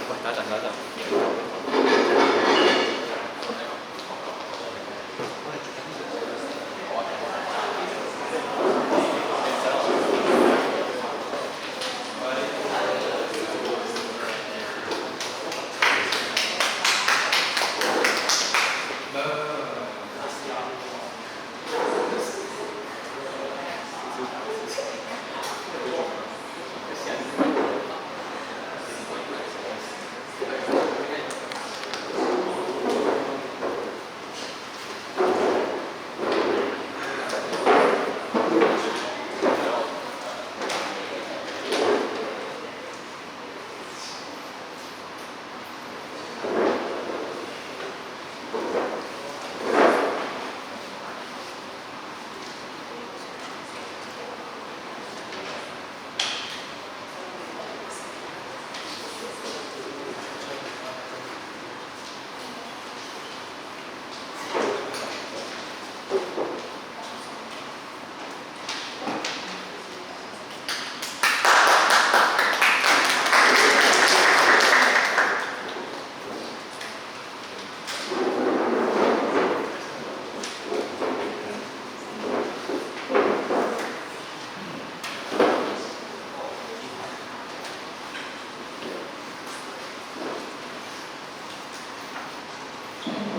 喂，等一陣，等一陣。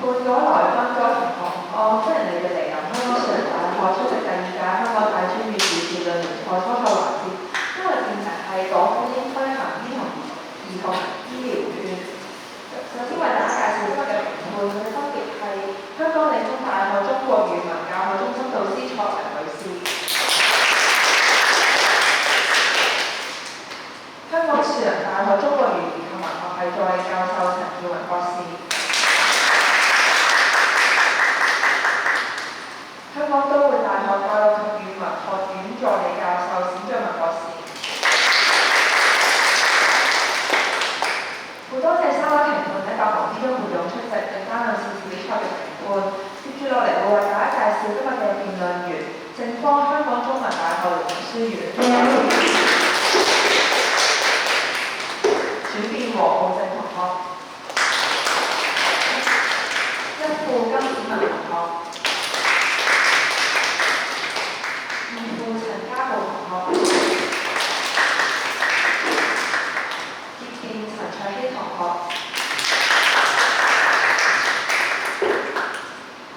半島來賓各位同學，歡迎你哋嚟臨香港樹仁大學出席第2屆香港大專與時事論聯賽初賽環節。今日辯題係港府應推行兒童醫療券。首先為大家介紹今日嘅評判，佢哋分別係香港理工大學中國語文教學中心導師蔡玲女士，香港樹仁大學中國語言及文學系助理教授陳耀榮博士。香港都會大學教育及語文學院助理教授冼俊文博士。好多謝3位評判喺百忙之中活動出席，並擔任是次比賽嘅評判。接住落嚟會為大家介紹今日嘅辯論員，正方香港中文大學靈書院，主辯黃浩正同學，一副金子文同學。陳家豪同學，葉辯陳卓希同學，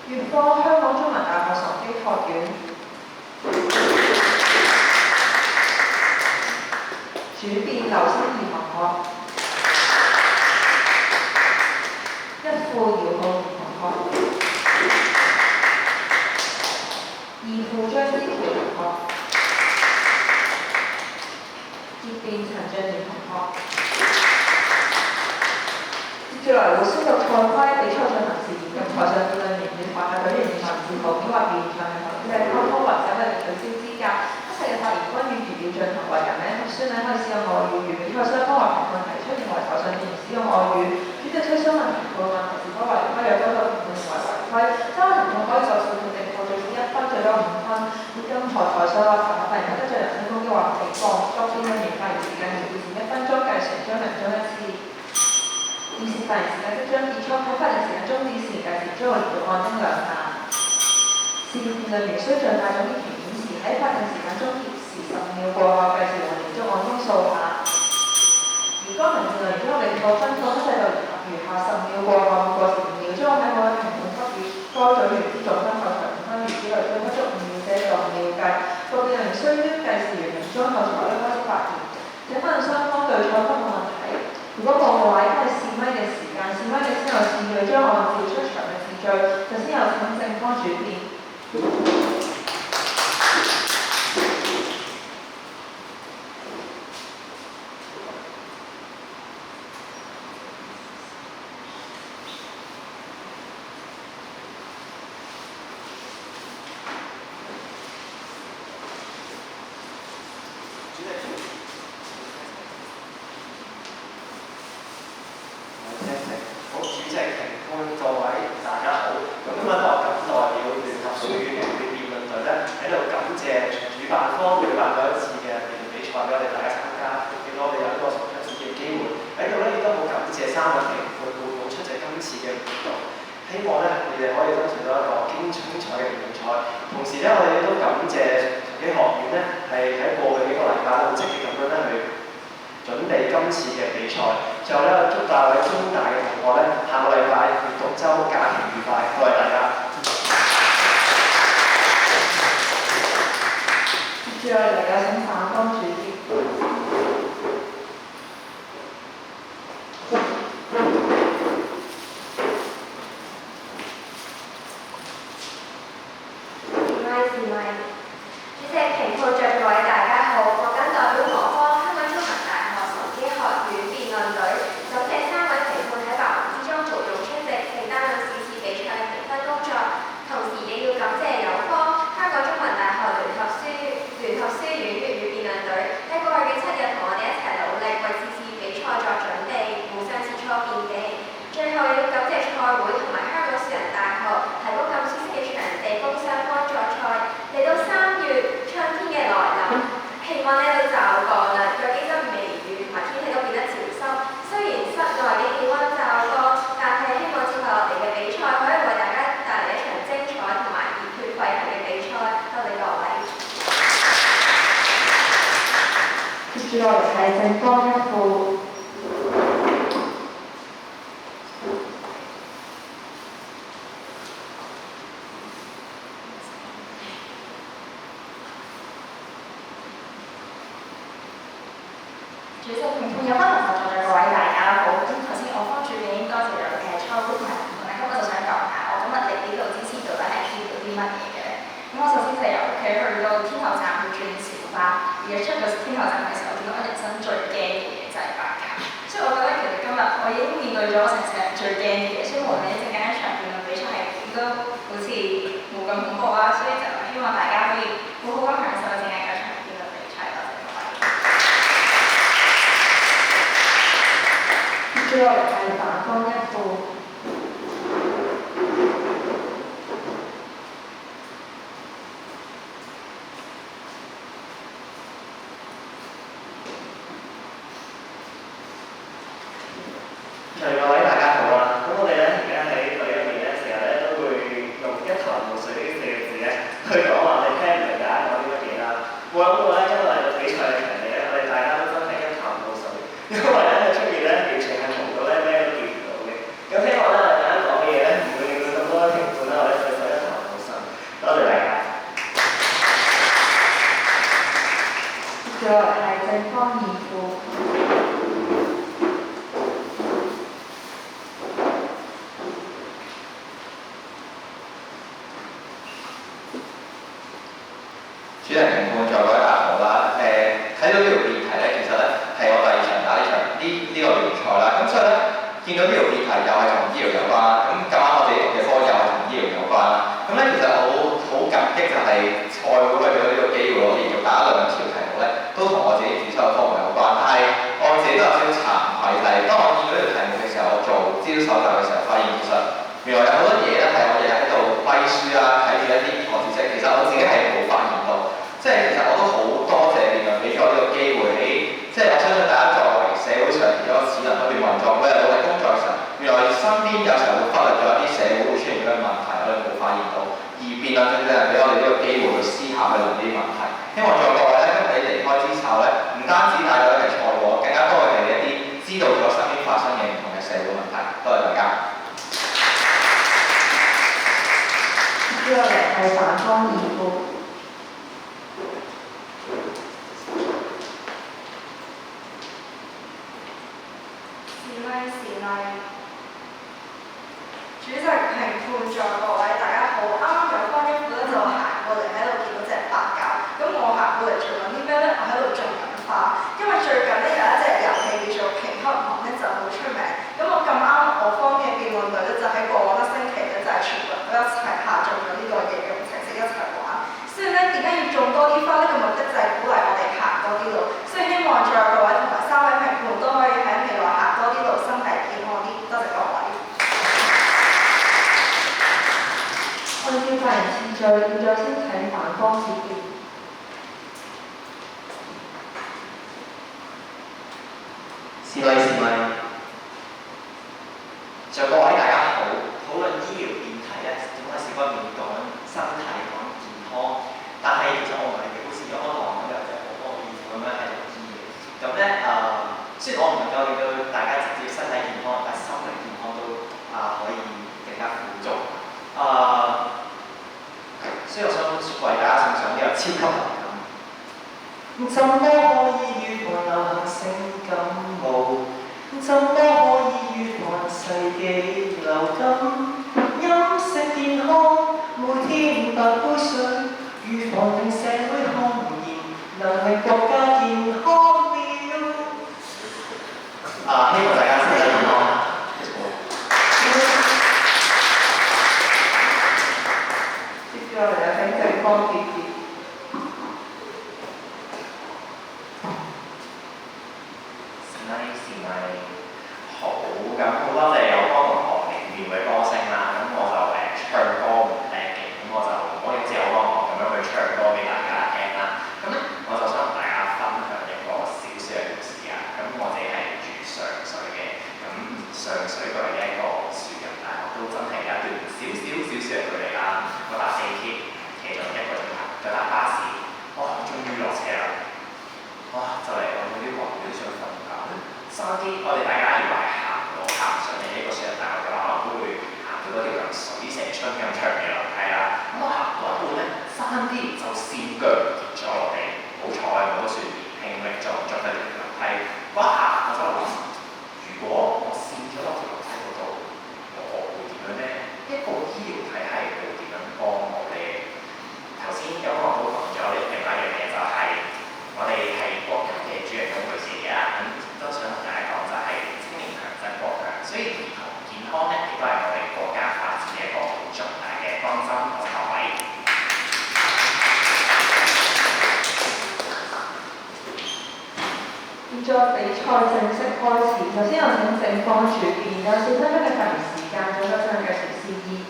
粵方香港中文大學崇基學院，主辯劉心怡同學，一副姚浩然同學，二副張之橋同學。葉辯陳俊賢同學，接住來會宣讀賽規、比賽進行時間及台上辯論員與台下隊員以文字圖片或語言上嘅投資溝通或者為取消資格，一切嘅發言均與語表進行為人名及書名可以使用外語，如比賽雙方或評判提出認為台上辯員使用外語，主席推詢問評判問題是否違規，若多數評判認為違規，3位評判可以就事判定錯最少1分，最多5分。任何台上或台下發言得罪人身攻擊或誹謗，作辯論員發言時間由以前1分鐘計成張2張1次。電視發言時間即將結束，喺發言時間終止時計時將會連續按鐘2下。事辯辯論員需盡快總結其演詞，喺法定時間終結時10秒過後計時和連續按鐘數下。如該名辯論員因為錯分錯失制度餘下10秒過後過時5秒，將喺每位評判給予該隊員之總分扣除5分，如此類推，不足5秒者就5秒計。各辯論員須於計時完0鐘後才可以開始發言。請問雙方對賽分冇問題？如果冇嘅話，應該係試咪嘅時間，試咪嘅先後次序將按照出場嘅次序，首先有請正方主辯。謝3位評判會唔會出席今次嘅活動。希望咧你哋可以爭取到一個精彩嘅比賽。同時咧，我哋都感謝同己學院咧係喺過去幾個禮拜好積極咁樣咧去準備今次嘅比賽。最後咧，祝大位中大嘅同學咧下個禮拜閱讀週假期愉快，多謝大家。接住我哋嚟有請反方主席。主席、評判著各位大家好，我謹代表我方香港中文大學神經學院辯論隊，感謝3位評判喺百忙之中撥冗出席並擔任是次比賽嘅評分工作，同時亦要感謝友方香港中文大學聯合書院粵語辯論隊喺過去嘅7日同我哋一齊努力，為是次比賽作準備，互相切磋辯技。最後亦要感謝賽會同埋香港樹仁大學提供咁舒適嘅場地供雙方作賽。嚟到3月春天嘅來臨，氣温咧都驟降啦，有幾陣微雨同埋天氣都變得潮濕。雖然室內嘅氣温驟降，但係希望接下落嚟嘅比賽可以為大家帶嚟一場精彩同埋熱血沸騰嘅比賽。多謝各位。接住落嚟係正方一副。主席、評判有關同學在座各位大家好。咁頭先我方主編多謝咗賽會同埋評判咧，咁我就想講下我今日嚟呢度之前到底係見到啲乜嘢嘅咧。咁我首先就由屋企去到天后站去轉小巴，而出到天后站嘅時候，見到我人生最驚嘅嘢就係白鴿。所以我覺得其實今日我已經面對咗我成世人最驚嘅嘢，所以無論一陣間一場辯論比賽係點都好似冇咁恐怖啦。所以就希望大家可以好好咁享受一陣間嗰場辯論比賽。多謝各位。接住落嚟係反方一副。各位大家好啊！咁我哋咧而家喺隊入面咧，成日咧都會用一頭霧水呢4個字咧去講話我哋聽唔明大家講啲乜嘢啦。冇諗過咧，今日嚟到比賽嘅場地咧，我哋大家都真係一頭霧水，因為咧出面咧完全係嘈到咧咩都見唔到嘅。咁希望咧我哋大家講嘅嘢咧唔會令到咁多評判咧我哋對手一頭霧水。多謝大家。接住落嚟係正方二副。主席、評判在位大家好啦。睇到呢條辯題咧，其實咧係我第2場打呢個聯賽啦。咁所以咧，見到呢條辯題又係同醫療有關，咁咁啱我自己讀嘅科又係同醫療有關啦。咁咧其實好感激就係賽會俾到呢個機會，我連續打2條題目咧，都同我自己主修嘅科目有關。但係我自己都有少少慚愧，就係當我見到呢條題目嘅時候，我做資料搜集嘅時候，發現其實原來有好多嘢咧係我日日喺度歸書啦，睇住一啲學知識，其實我自己係冇發現到。即係其實我都好多謝辯論俾咗呢個機會喺，即係我相信大家作為社會上如果市民不斷運作，每日努力工作嘅時候，原來身邊有時候會忽略咗一啲社會會出現嘅問題，我哋冇發現到。而辯論正正係俾我哋呢個機會去思考去諗呢啲問題。希望在各位咧，今日離開之後咧，唔單止帶咗係賽果，更加多嘅係一啲知道咗身邊發生嘅唔同嘅社會問題。多謝大家。接住落嚟係反方二副。主席、評判在各位大家好，啱啱有方一副咧就行過嚟喺度見到隻白鴿，咁我行過嚟做緊啲咩咧？我喺度種緊花，因為最近咧有一隻遊戲叫做《平克唔同》咧就好出名，咁我咁啱我方嘅辯論隊咧就喺過往一星期咧就係全部人都一齊下載咗呢個應用程式一齊玩。所以咧點解要種多啲花呢？個目的就係鼓勵我哋行多啲路，所以希望在各位同埋3位評判都可以喺未來行多啲路，身體健康啲。多謝各位。按照發言次序，現在先請反方接辯。示威。雖然我唔能夠令到大家直接身體健康，但係心靈健康都可以更加富足。所以我想為大家送上呢個超級流感。怎麼可以預防流行性感冒？怎麼可以預防世紀流感？飲食健康，每天8杯水，預防令社會抗炎，能令國家健康了。希望大家身體健康。接住落嚟有請正方結結。好，咁好多謝有幫同學嚟聊嘅歌聲啦。咁我就唱歌唔叻嘅，咁我就唔可以好似有幫學咁樣去唱歌俾大家聽啦。咁咧，我就想同大家分享一個小小嘅故事啊。咁我哋係住上水嘅，咁上水距離一個樹仁大學都真係有一段少少嘅距離啦。我搭地鐵企咗1個鐘頭，再搭巴士，哇，終於落車啦！哇，就嚟我有啲暈，有啲想瞓覺。差啲，我哋大家以為行路行上嚟呢個樹仁大學嘅話，可能都會行到嗰條咁水蛇春咁長嘅樓梯啦。咁我行到一半咧，差啲就跣腳跌咗落地。好彩我都算年輕力壯，捉得條樓梯。嗰下我就諗，如果我跣咗落條樓梯嗰度，我會點樣咧？一個醫療體系會點樣幫我咧？頭先有個好講咗另外一樣嘢，就係我哋係國家嘅主人翁女士嘅啦。都想同大家講就係青年強則國強，所以兒童健康咧亦都係我哋國家發展嘅一個好重大嘅方針同頭位。現在比賽正式開始，首先有請正方處辯，有4分鐘嘅發言時間，再加上嘅條示意。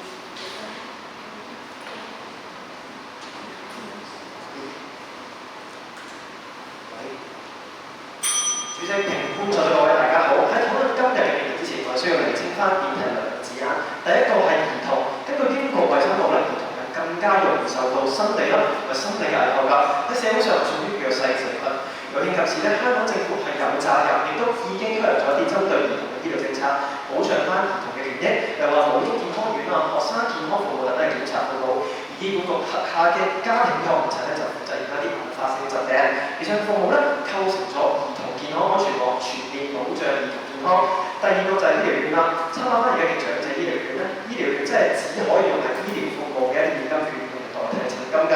主席、評判在座嘅大家好，喺討論今日嘅議題之前，我需要釐清翻辯題兩個字眼。第一個係兒童，根據英國衛生部咧，兒童係更加容易受到生理啦同埋心理嘅危害㗎，喺社會上屬於弱勢成分。有見及此咧，香港政府係有責任，亦都已經推行咗一啲針對兒童嘅醫療政策，保障翻兒童嘅權益，例如話母嬰健康院啊、學生健康服務等等嘅檢查報告。而醫管局轄下嘅家庭醫學門診咧，就負責而家啲突發性疾病，以上服務咧構成咗兒童健康安全網，全面保障兒童健康。第二個就係醫療券啦，參考翻而家嘅長者醫療券咧，醫療券即係只可以用喺醫療服務嘅一啲現金券用嚟代替診金㗎。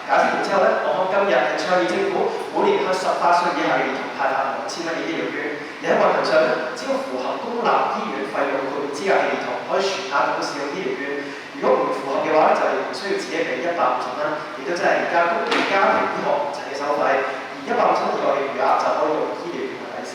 解釋完之後咧，我今日係倡議政府每年向18歲以下嘅兒童派發2000蚊嘅醫療券，而喺運行上咧，只要符合公立醫院費用豁免資格嘅兒童，可以全額咁使用醫療券。如果唔符合嘅話咧，就需要自己俾150蚊，亦都即係而家公營家庭醫學門診嘅收費。而150蚊以外嘅餘額就可以用醫療券嚟抵消。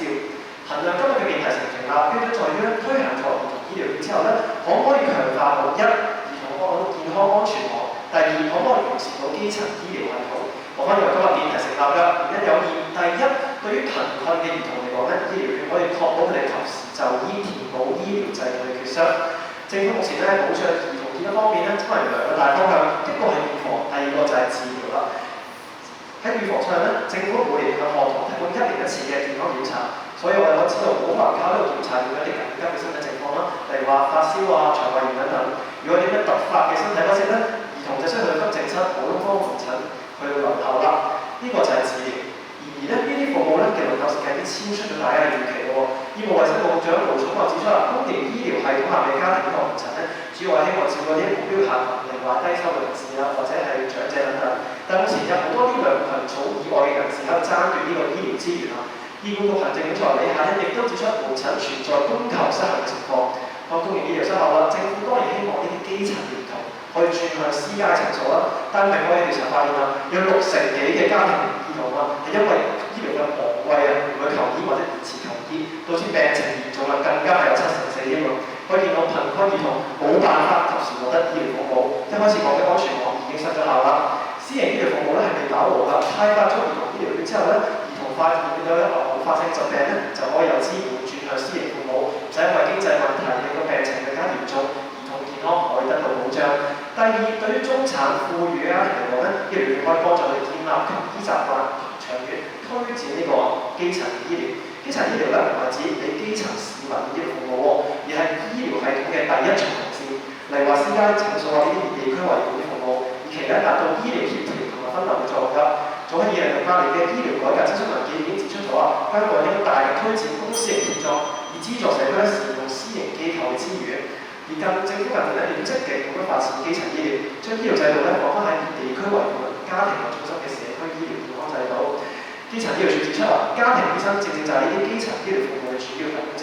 衡量今日嘅議題成唔成立，標準在於咧推行咗兒童醫療券之後咧，可唔可以強化到1兒童健康安全網？第二，可唔可以完善到基層醫療系統？我可以話今日議題成立㗎，原因有二。第一，對於貧困嘅兒童嚟講咧，醫療券可以確保佢哋及時就醫，填補醫療制度嘅缺失。政府目前咧保障兒童健康方面咧，分為2個大方向，一個係預防，第二個就係治療啦。喺預防上咧，政府每年向學童提供1年1次嘅健康檢查，所以我哋可知道冇可能靠呢個檢查驗一啲緊急嘅身體情況啦，例如話發燒啊、腸胃炎等等。如果有啲咩突發嘅身體不適咧，兒童就需要去急症室、普通科門診去輪候啦。呢個就係治療。然而咧，呢啲服務咧嘅輪候時間已經超出咗大家嘅預期咯。醫務衛生局長盧寵茂指出啦，公營醫療系統下嘅家庭醫學門診咧，主要係希望照顧啲目標客群，例如話低收入人士啊，或者係長者等等。但目前有好多啲兩群組以外嘅人士喺度爭奪呢個醫療資源啊。醫管局行政總裁李夏欣亦都指出，門診存在供求失衡嘅情況。當公營醫療失效啦，政府當然希望呢啲基層兒童可以轉向私家診所啦。但係我哋調查發現啦，有60%幾嘅家庭兒童啊，係因為醫療嘅昂貴啊，唔去求醫或者延遲求醫，導致病情嚴重啦，更加係有74%添喎。可以見到貧困兒童冇辦法及時獲得醫療服務，一開始講嘅安全網已經失咗效啦。私營醫療服務咧係未飽和㗎，開發咗兒童醫療券之後咧，兒童發現有一個好發性疾病咧，就可以有資本轉向私營服務，就因為經濟問題令到病情更加嚴重，兒童健康可以得到保障。第二，對於中產富裕嘅家庭嚟講咧，醫療券可以幫助佢哋建立求醫習慣，長遠推展呢個基層醫療。基層醫療咧唔係指俾基層市民嘅醫療服務喎，而係醫療系統嘅第一重防線。例如話私家診所啊呢啲以地區為本嘅服務，以期咧達到醫療協調同埋分流嘅作用㗎。早喺2008年嘅醫療改革諮詢文件已經指出咗香港應該大力推展公私營協作，以資助社區咧善用私營機構嘅資源。而政府近年咧亦都積極咁樣發展基層醫療，將醫療制度咧放翻喺以地區為本、家庭為中心嘅社區醫療健康制度。基層醫療署指出家庭醫生正正就係呢啲基層醫療服務嘅主要提供者。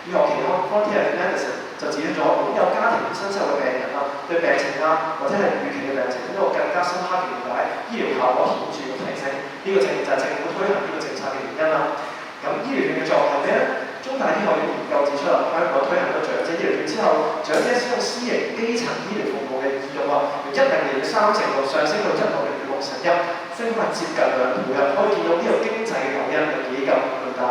醫學期刊《Frontiers of Medicine》就指出咗，擁有家庭醫生之後嘅病人對病情或者係預期嘅病情，都有更加深刻嘅了解，醫療效果顯著嘅提升。呢個正就係政府推行呢個政策嘅原因啦。咁醫療券嘅作用係咩咧？中大醫學院研究指出香港推行咗長者醫療券之後，長者使用私營基層醫療服務嘅意欲由2010年嘅3成6上升到2016年嘅6成1，升幅係接近2倍啊！可以見到呢個經濟嘅誘因有幾咁巨大。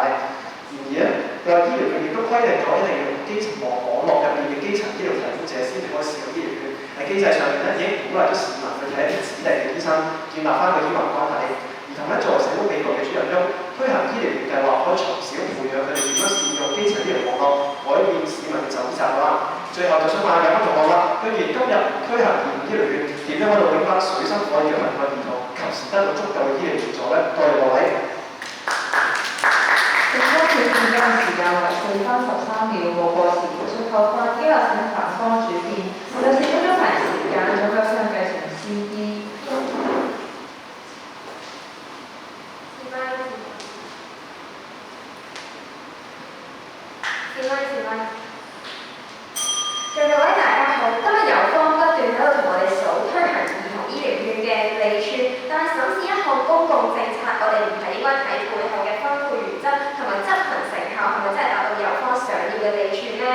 然而咧，佢話醫療券亦都規定咗一定要用基層網絡入面嘅基層醫療提供者先至可以使用醫療券。喺機制上面咧，已經鼓勵咗市民去睇一啲指定嘅醫生，建立翻個醫患關係。而同咧作為社會美國嘅主人翁，推行醫療券計劃可以從小培養佢哋點樣善用基層醫療網絡，改變市民嘅就醫習慣。最後就想問下有乜同學啦，既然今日推行醫療券，點樣可以令翻水深火熱嘅貧困兒童及時得到足夠嘅醫療援助咧？多謝各位。正式決議案時間為4分13秒，無過時，無需扣分。呢個請反方主辯，有4分鐘提時間，總計先繼承 C、D。各位大家好，今日有方不斷喺度同我哋數推行兒童醫療券嘅利處，但係審視一項公共政策，我哋唔係應該睇背後嘅分配原則同埋執行成效係咪真係達到有方想要嘅利處呢？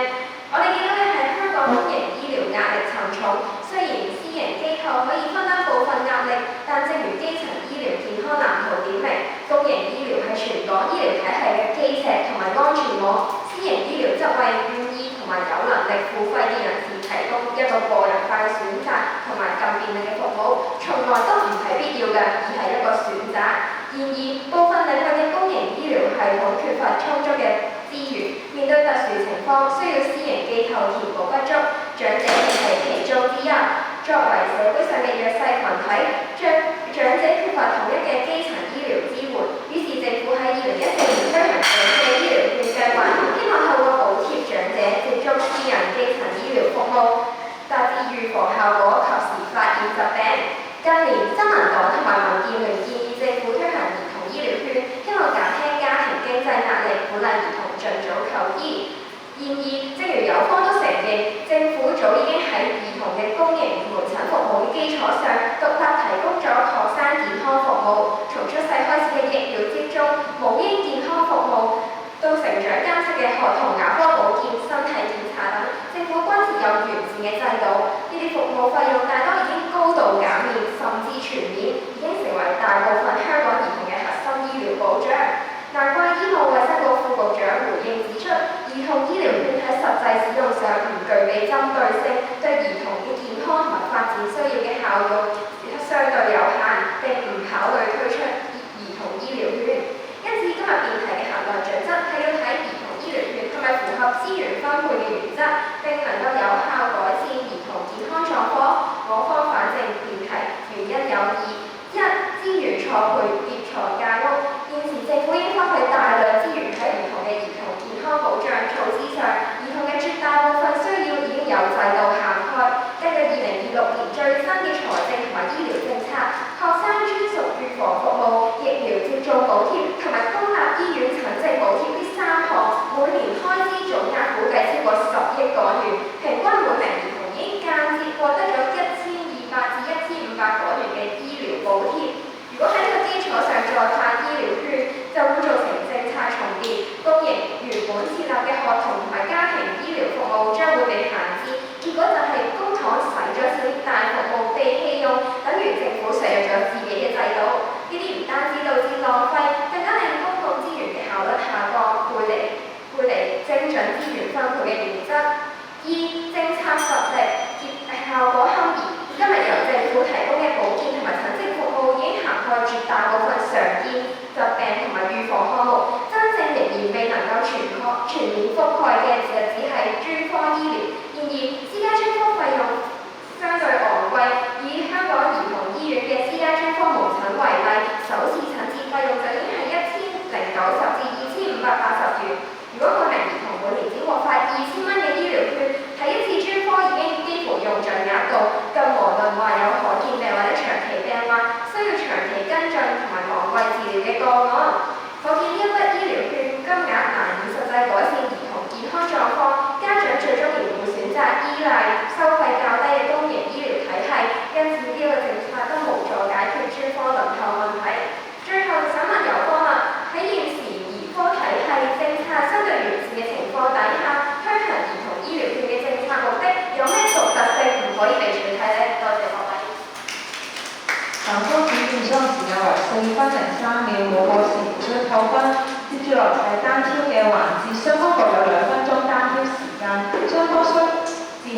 我哋見到嘅係香港公營醫療壓力沉重，雖然私營機構可以分擔部分壓力，但正如基層醫療健康藍圖點明，公營醫療係全港醫療體系嘅基石同埋安全網，私營醫療則為願意同埋有能力付費嘅人士提供一個個人化嘅選擇同埋更便利嘅服務，從來都唔係必要嘅，而係一個選擇。然而，部分領域嘅公營醫療系統缺乏充足嘅資源，面對特殊情況，需要私營機構填補不足，長者亦係其中之一。作為社會上嘅弱勢群體，長者缺乏統一嘅基層醫療支援，於是政府喺2014年推行長者醫療券計劃，希望透過補貼長者接觸私人基層醫療服務，達至預防效果，及時發現疾病。近年，新民黨同埋民建聯建議政府推行兒童醫療券，希望減輕家庭經濟壓力，鼓勵兒童盡早求醫。然而，正如有方都承認，政府早已經喺兒童嘅公營門診服務嘅基礎上，獨立提供咗學生健康服務，從出世開始嘅疫苗接種、母嬰健康服務，到成長監測嘅學童牙科保健、身體檢查等，政府均設有完善嘅制度。呢啲服務費用大多已經高度減免，甚至全免，已經成為大部分香港兒童嘅核心醫療保障。難怪醫務衛生局副局長回應指出，兒童醫療券喺實際使用上唔具備針對性，對兒童嘅健康同埋發展需要嘅效用相對有限，並唔考慮推出兒童醫療券。因此今日辯題嘅衡量準則係要睇兒童醫療券係咪符合資源分配嘅原則，並能夠有效改善兒童健康狀況。我方反正辯題原因有二：一、資源錯配疊床架屋。現時政府應花費大量資源喺兒童健康保障措施上，兒童嘅絕大部分需要已經有制度涵蓋。根據2026年最新嘅財政同埋醫療政策，學生專屬預防服務、疫苗接種補貼同埋公立醫院診症補貼呢3項，每年開支總額估計超過10億港元，平均每名兒童已經間接獲得咗1200至1500港元嘅醫療補貼。如果喺呢個基礎上再派醫療券，就會造成政策重疊，公營原本設立嘅學童同埋家庭醫療服務將會被限制，結果就係公帑使咗錢，但服務被棄用，等於政府削弱咗自己嘅制度。呢啲唔單止導致浪費，更加令公共資源嘅效率下降，背離精準資源分配嘅原則。二、政策實力效果堪疑。今日由政府提供嘅保健同埋診症服務已經涵蓋絕大部分常見疾病同埋預防項目，真正仍然未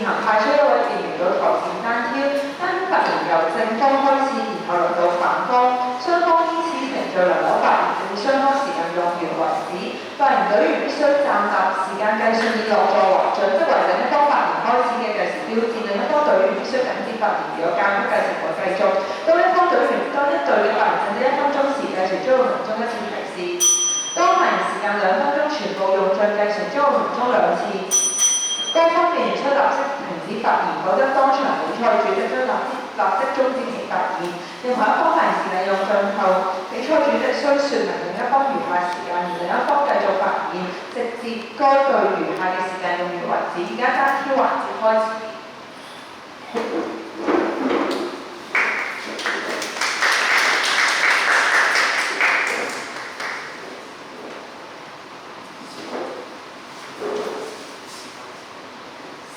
行派出一位店員到台前單挑，單發言由正方開始，然後輪到反方，雙方依此程序輪流發言，並相當時間用完為止。發言隊員必須站立，時間計算以落座為準，即為另一方發言開始嘅計時標誌，另一方隊員必須緊接發言，如果較速計時會繼續。當一隊嘅發言剩至1分鐘時，計時將會鳴鐘1次提示。當發言時間2分鐘全部用盡，計時將會鳴鐘2次。該方面出立即停止發言，否則當場比賽主席將立即終止其發言。任何一方發言時間用盡後，比賽主席須說明另一方餘下時間，而另一方繼續發言，直至該隊餘下嘅時間用完為止。而家單挑環節開始。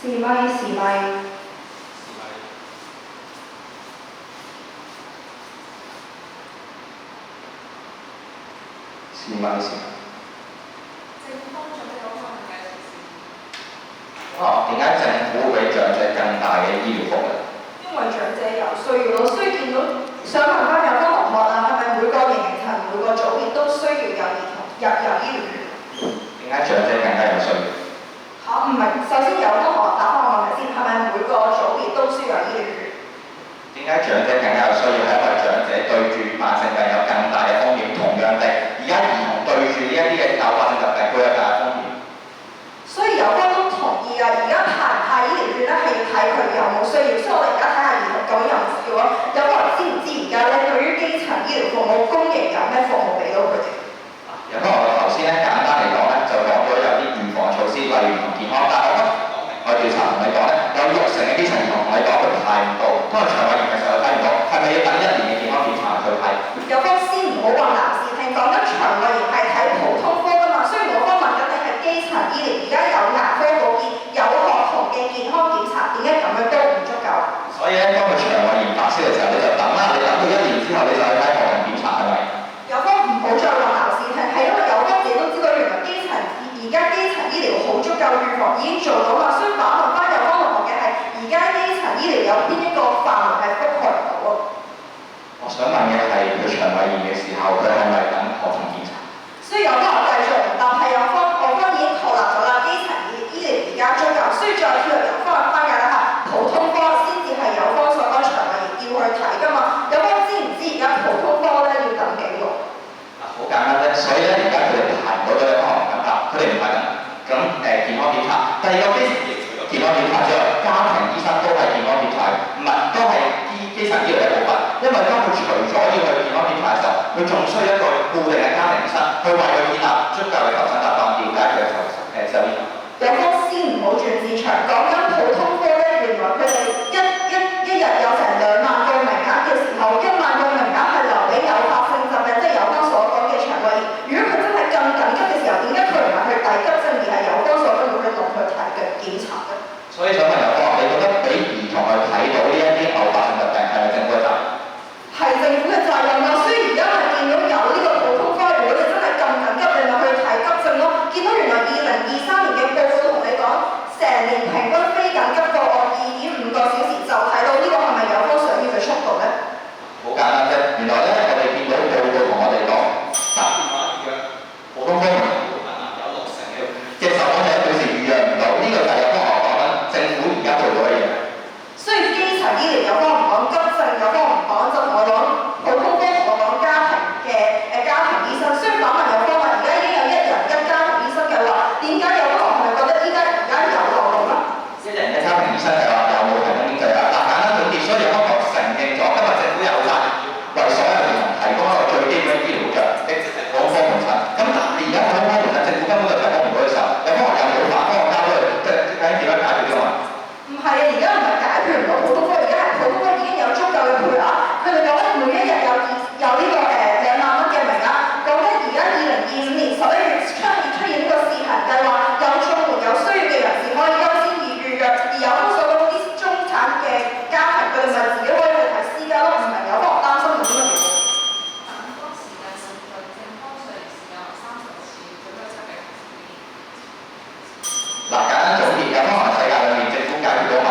試咪。政方準備好可能計時先。點解政府會俾長者更大嘅醫療服務？因為長者有需要咯，所以見到想問翻有關同學啦，係咪每個年齡層每個組別都需要有兒童入醫療券？點解長者更加有需要？唔係，首先有關同學答翻我問題先，係咪每個組別都需要有醫療券？點解長者更加有需要？係因為長者對住慢性病有更大嘅風險，同樣地，而家兒童對住呢一啲嘅誘發性疾病都有大嘅風險。所以有關都同意㗎，而家派唔派醫療券咧係要睇佢有冇需要，所以我哋而家睇下兒童究竟有冇需要咯。有冇人知唔知而家咧對於基層醫療服務公營有咩服務俾到佢哋？有關我頭先咧簡單嚟講咧，就講咗有啲預防措施，例如兒童健康，但係我調查同你講咧，有60%嘅基層兒童同你講佢派唔到，因為腸胃炎嘅時候睇唔到，係咪要等1年嘅健康檢查去睇？有方先唔好話男士聽，講緊腸胃炎係睇普通科㗎嘛，雖然我方問緊你係基層醫療，而家有牙科保健，有學童嘅健康檢查，點解咁樣都唔足夠？所以咧，當佢腸胃炎發燒嘅時候，你就等啦，你等到1年之後，你就去睇學童檢查，係咪？有方唔好再話男士聽，係因為有方自己都知道原來而家基層醫療好足夠預防已經做到啦，所以反問翻有方同學嘅係而家基層醫療有邊一個範圍係覆蓋唔到啊？我想問嘅係佢腸胃炎嘅時候，佢係咪等學童檢查？所以有方我繼續唔答，係我方已經確立咗啦，基層醫療而家足夠，所以再跳入有方嘅框架啦嚇，普通科先至係有方所講腸胃炎要去睇㗎嘛。有方知唔知而家普通科咧要等幾耐？好簡單啫，所以咧而家佢哋排唔到嘅可能唔敢答，佢哋唔係咁健康檢查。第二個基層醫療除咗健康檢查之外，家庭醫生都係健康檢查，唔係都係基層醫療嘅一部分。因為當佢除咗要去健康檢查嘅時候，佢仲需要一個固定嘅家庭醫生去為佢建立足夠嘅求診習慣，了解佢嘅就醫。有方先唔好轉市場，講緊普通科咧，原來佢哋一日有成2萬個名額嘅時候，1萬個名額係留俾誘發性疾病，即係有方所講嘅腸胃炎。如果佢真係咁緊急嘅時候，點解佢唔係去睇急症，而係有方所講要去落去睇嘅檢查嘅？所以想問有方，你覺得俾兒童去睇到呢一啲誘發性疾病係咪政府嘅責任？係政府嘅責任咯，所以而家咪見到有呢個普通科，如果你真係咁緊急，你咪去睇急症咯。見到原來2023年嘅報告同你講，成年平均非緊急個案2.5個小時就睇到呢個係咪有方想要嘅速度咧？好簡單啫，原來咧我哋見到報告同我哋講，打電話預約普通科有60%嘅受訪者表示預約唔到，呢個就係有方我講緊政府而家做到嘅嘢。所以基層醫療有方唔講急症，有方唔講就同我講普通科，同我講家庭醫生。雖然反問有方話而家已經有1人1家庭醫生計劃，點解有方係咪覺得而家有漏洞咧1人1家庭醫生計劃有冇提供經濟啊？嗱，簡單總結，所以有方我承認咗今日政府有責任為所有兒童提供一個最基本嘅醫療保障，即係普通科門診。咁但係而家普通科門診政府根本就提供唔到嘅時候，有方我有冇辦法幫我交咗去，即係究竟點樣解決咗啊？唔係啊，而家唔係解決唔到普通科，而家係普通科已經有足夠嘅配額。佢哋講緊每一日有呢個2萬蚊嘅名額。講緊而家2025年11月出現呢個試行計劃，有綜援有需要嘅人士可以優先預約，而有方所講啲中產嘅家庭，佢哋咪自己可以去睇私家咯，唔係有方擔心咁樣嘅。反方時間順序，正方上時間為30次，準備7個人。嗱，簡單總結，有方喺世界裏面政府解決到問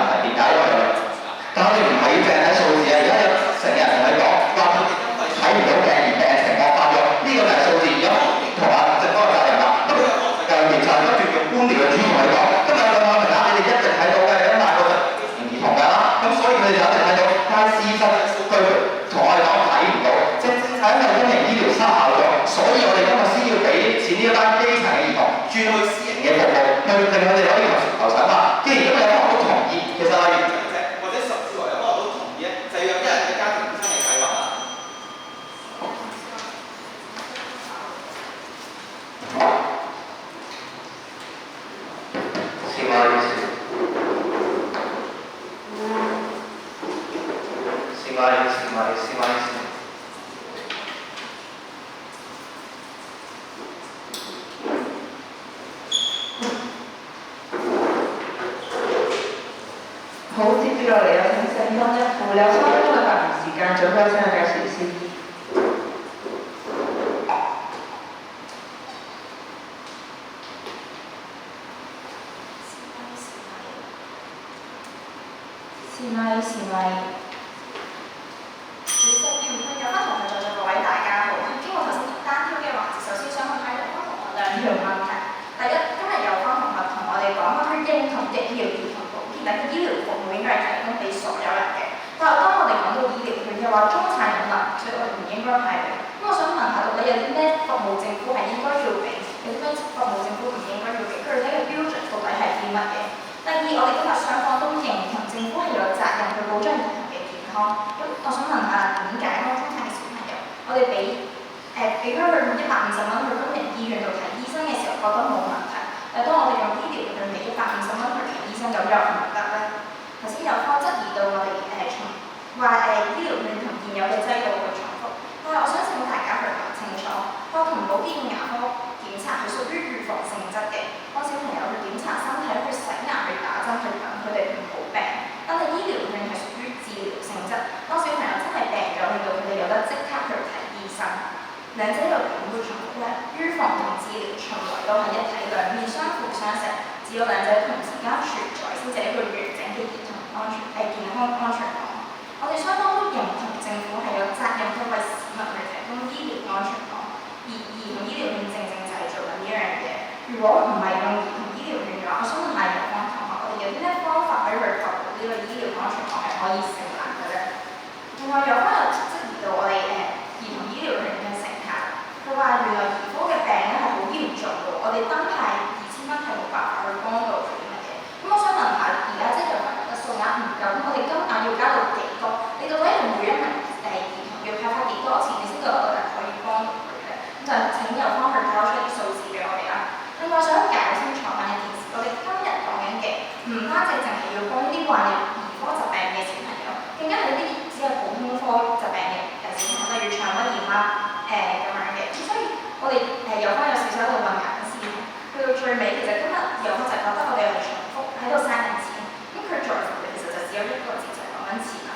令佢哋可以求神話。既然咁有方都同意，其實例如或者甚至乎有方都同意咧，就要有啲人嘅家庭醫生嘅計劃啦。是嗎？意思？是嗎？意思？是嗎？意思？好，接住落嚟有請聖方一副，你有3分鐘嘅發言時間，準備先去介紹先。是咪？主席、評判有關同學在座各位大家好。經過頭先單挑嘅環節，首先想去睇有關同學兩樣問題。第一，今日有關同學同我哋講佢認同疫苗兒童保健等嘅醫療服務應該係提供俾所有人嘅。但係當我哋講到醫療券嘅話，中產人民，所以我哋唔應該派嘅。咁我想問下，到底有啲咩服務政府係應該要俾，有啲咩服務政府唔應該要俾？具體嘅標準到底係啲乜嘢？第二，我哋今日雙方都認同政府係有責任去保障兒童嘅健康。咁我想問下，點解嗰個中產嘅小朋友，我哋俾佢去用150蚊去公營醫院度睇醫生嘅時候，覺得冇問題，但當我哋用醫療券俾150蚊去睇醫生，咁又唔得咧？頭先有方質疑到我哋話醫療券同現有嘅制度去重複，但係我想請大家去諗清楚，學童保健牙科檢查係屬於預防性質嘅，幫小朋友去檢查身體、去洗牙、去打針、去等佢哋唔好病。但係醫療券係屬於治療性質，當小朋友真係病咗，令到佢哋有得即刻去睇醫生。兩者又點會重複咧？預防同治療從來都係一體兩面，相輔相成，只有兩者同時間存在，先至係一個完整嘅兒童健康安全網。我哋雙方都認同政府係有責任去為市民去提供醫療安全網，而兒童醫療券正正就係做緊呢樣嘢。如果唔係用兒童醫療券嘅話，我想問下有關同學，我哋有啲咩方法可以去確保呢個醫療安全網係可以成立嘅咧？另外有翻有質疑到我哋兒童醫療券嘅成效，佢話原來兒科嘅病咧係好嚴重嘅，我哋單派2000蚊係冇辦法去幫到佢乜嘢。咁我想問下，而家即係有份嘅數額唔夠，咁我哋金額要加到幾多？你到底係每一名兒童要派發幾多錢，你先覺得我哋可以幫到佢嘅？咁就請有方去交出啲數字俾我哋啦。另外想搞清楚翻一件事，我哋今日講緊嘅唔單止淨係要幫啲患有兒科疾病嘅小朋友，更加係啲只係普通科疾病嘅小朋友，例如腸胃炎啦咁樣嘅。所以我哋有翻有少少喺度混淆嘅思維，去到最尾其實今日有方就覺得我哋係重複喺度嘥緊錢，咁佢在乎嘅其實就只有一個字，就係講緊錢啦。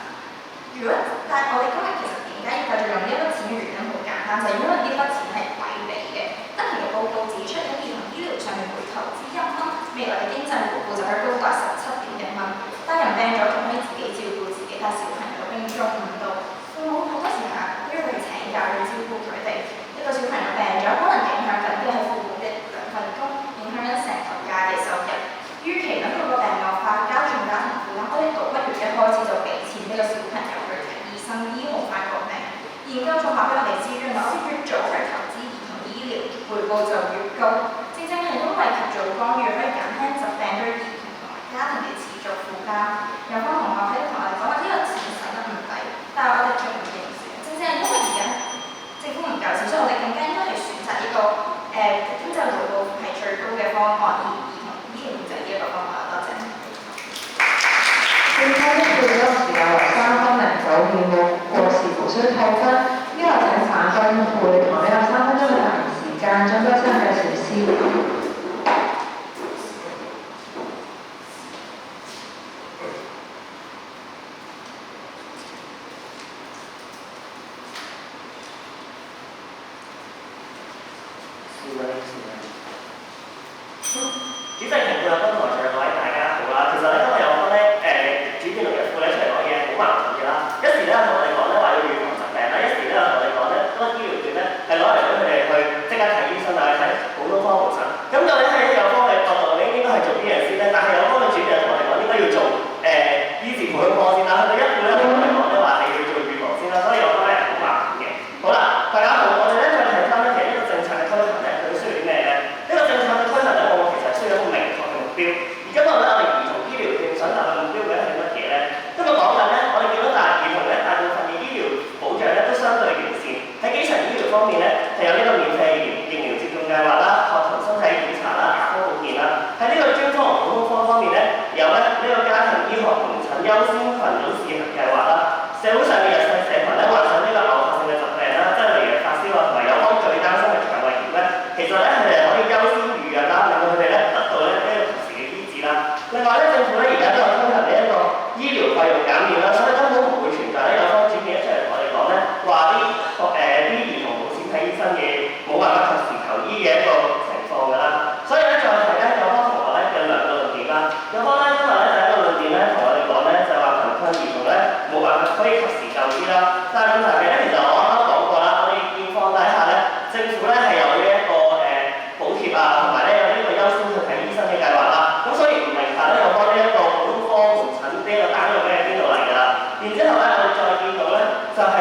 但係我哋今日其實點解要繼續用呢一筆錢嘅原因好簡單，就係因為呢筆錢係抵俾嘅。德勤嘅報告指出，喺兒童醫療上面每投資1蚊，未來嘅經濟回報就可以高達17.1蚊。大人病咗仲可以自己照顧自己，但小朋友並做唔到。父母好多時候都要去請假去照顧佢哋。一個小朋友病咗，可能影響緊嘅係父母嘅2份工，影響緊成頭家嘅收入。與其等到個病惡化，加重家庭負擔，我哋倒不如一開始就俾錢呢個小朋友去睇醫生，醫好翻個病。研究仲話俾我哋知，原來我哋越早去投資兒童醫療，回報就越高。正正係因為及早干預，可以減輕疾病對兒童同埋家庭嘅持續負擔。有班同學喺度同我哋講話呢個錢使得唔抵，但係我哋仲唔認輸。正正係因為而家政府唔夠錢，所以我哋更加應該係選擇一個經濟回報係最高嘅方案，而兒童醫療就係呢一個方案。多謝。聖方一副嗰個時間為3分09秒，過時無需扣分。呢個請反方一副，同你有3分鐘嘅發言時間，準備先介紹先。主席、評判有分同埋在座位大家好啦。其實咧今日有分咧主見同日副咧出嚟講嘢好矛盾嘅啦。一時咧同我哋講咧話要預防疾病啦，一時咧又同我哋講咧嗰個醫療券咧係攞嚟俾佢哋去即刻睇醫生，但係睇普通科門診。咁究竟係有方嘅角度應該係做邊樣先咧？但係有方嘅主見同我哋講應該要做醫治普通科先啦。佢哋一副咧同我哋講咧話係要做預防先啦，所以我覺得係好矛盾嘅。好啦，大家好，我哋咧再睇翻咧其實呢個政策嘅推行咧，佢需要啲咩咧？呢個政策嘅推行咧，我其實需要一個明確嘅標。而今日咧，我哋兒童醫療券想達到目標嘅係乜嘢咧？今日講緊咧，我哋見到兒童咧大部分嘅醫療保障咧都相對完善。喺基層醫療方面咧，係有呢個免費疫苗接種計劃啦、學童身體檢查啦、牙科保健啦。喺呢個專科同普通科方面咧，有咧呢個家庭醫學門診優先群組試行計劃啦。社會上嘅弱勢社群咧，患上呢個偶發性嘅疾病啦，即係例如發燒啊，同埋有方最擔心嘅腸胃炎咧，其實咧佢哋可以優先預約啦，令到佢哋咧得到咧呢個及時嘅醫治啦。另外咧，政府咧而家都有推行呢一個醫療費用減免啦，所以根本唔會存在呢有方轉變一出嚟同我哋講咧，話啲兒童冇錢睇醫生嘅，冇辦法及時求醫嘅一個情況㗎啦。所以咧，再提咧有方同學咧嘅兩個論點啦。有方咧今日咧第一個論點咧同我哋講咧就係話貧困兒童咧冇辦法可以及時就醫啦。但係問題係咧，其實我啱啱講過啦，我哋現況底下咧，政府咧係有呢一個補貼啊，同埋咧有呢個優先去睇醫生嘅計劃啦。咁所以唔明白咧有關呢一個普通科門診呢一個單據咧係邊度嚟㗎啦？然之後咧我哋再見到咧就係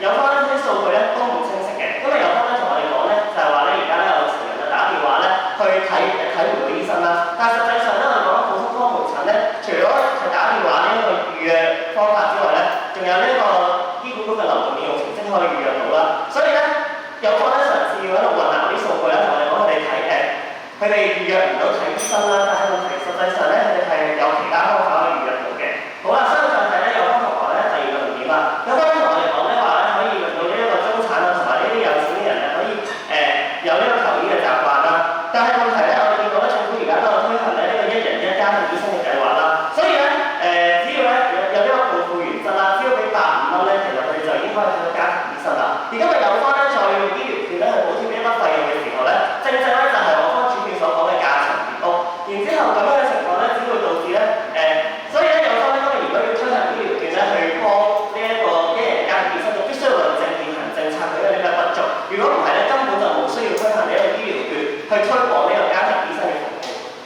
有關呢啲數據咧都唔清晰嘅，因為有關咧同我哋講咧就係話咧而家咧有成日就打電話咧去睇唔到醫生啦。但係實際上咧我哋講普通科門診咧，除咗係打電話呢一個預約方法之外咧，仲有呢一個醫管局嘅流動應用程式可以預約到啦。所以咧有方咧嘗試要喺度混淆啲數據咧，同我哋講佢哋睇佢哋預約唔到睇醫生啦，但係問題實際上咧佢哋係有其他方法可以預約到嘅。好啦，相信係咧有方同學咧第二個論點啦，有方同我哋講咧話咧可以令到呢一個中產啊同埋呢啲有錢嘅人咧可以有呢個求醫嘅習慣啦。但係問題咧我哋見到咧政府而家都有推行咧呢個一人一家庭醫生嘅計劃啦，所以咧只要咧有呢個共付原則啦，只要俾150蚊咧，其實佢哋就已經可以睇到家庭醫生啦。而今日有方咧再用醫療券咧去補貼呢一筆費用嘅時候咧，正正咧就係我方主編所講嘅價錢跌屋。然之後咁樣嘅情況咧，只會導致咧所以咧有方咧今日如果要推行醫療券咧去幫呢一個一人家庭醫生，就必須要論證現行政策佢有啲咩不足。如果唔係咧，根本就冇需要推行呢一個醫療券去推廣呢個家庭醫生嘅服務。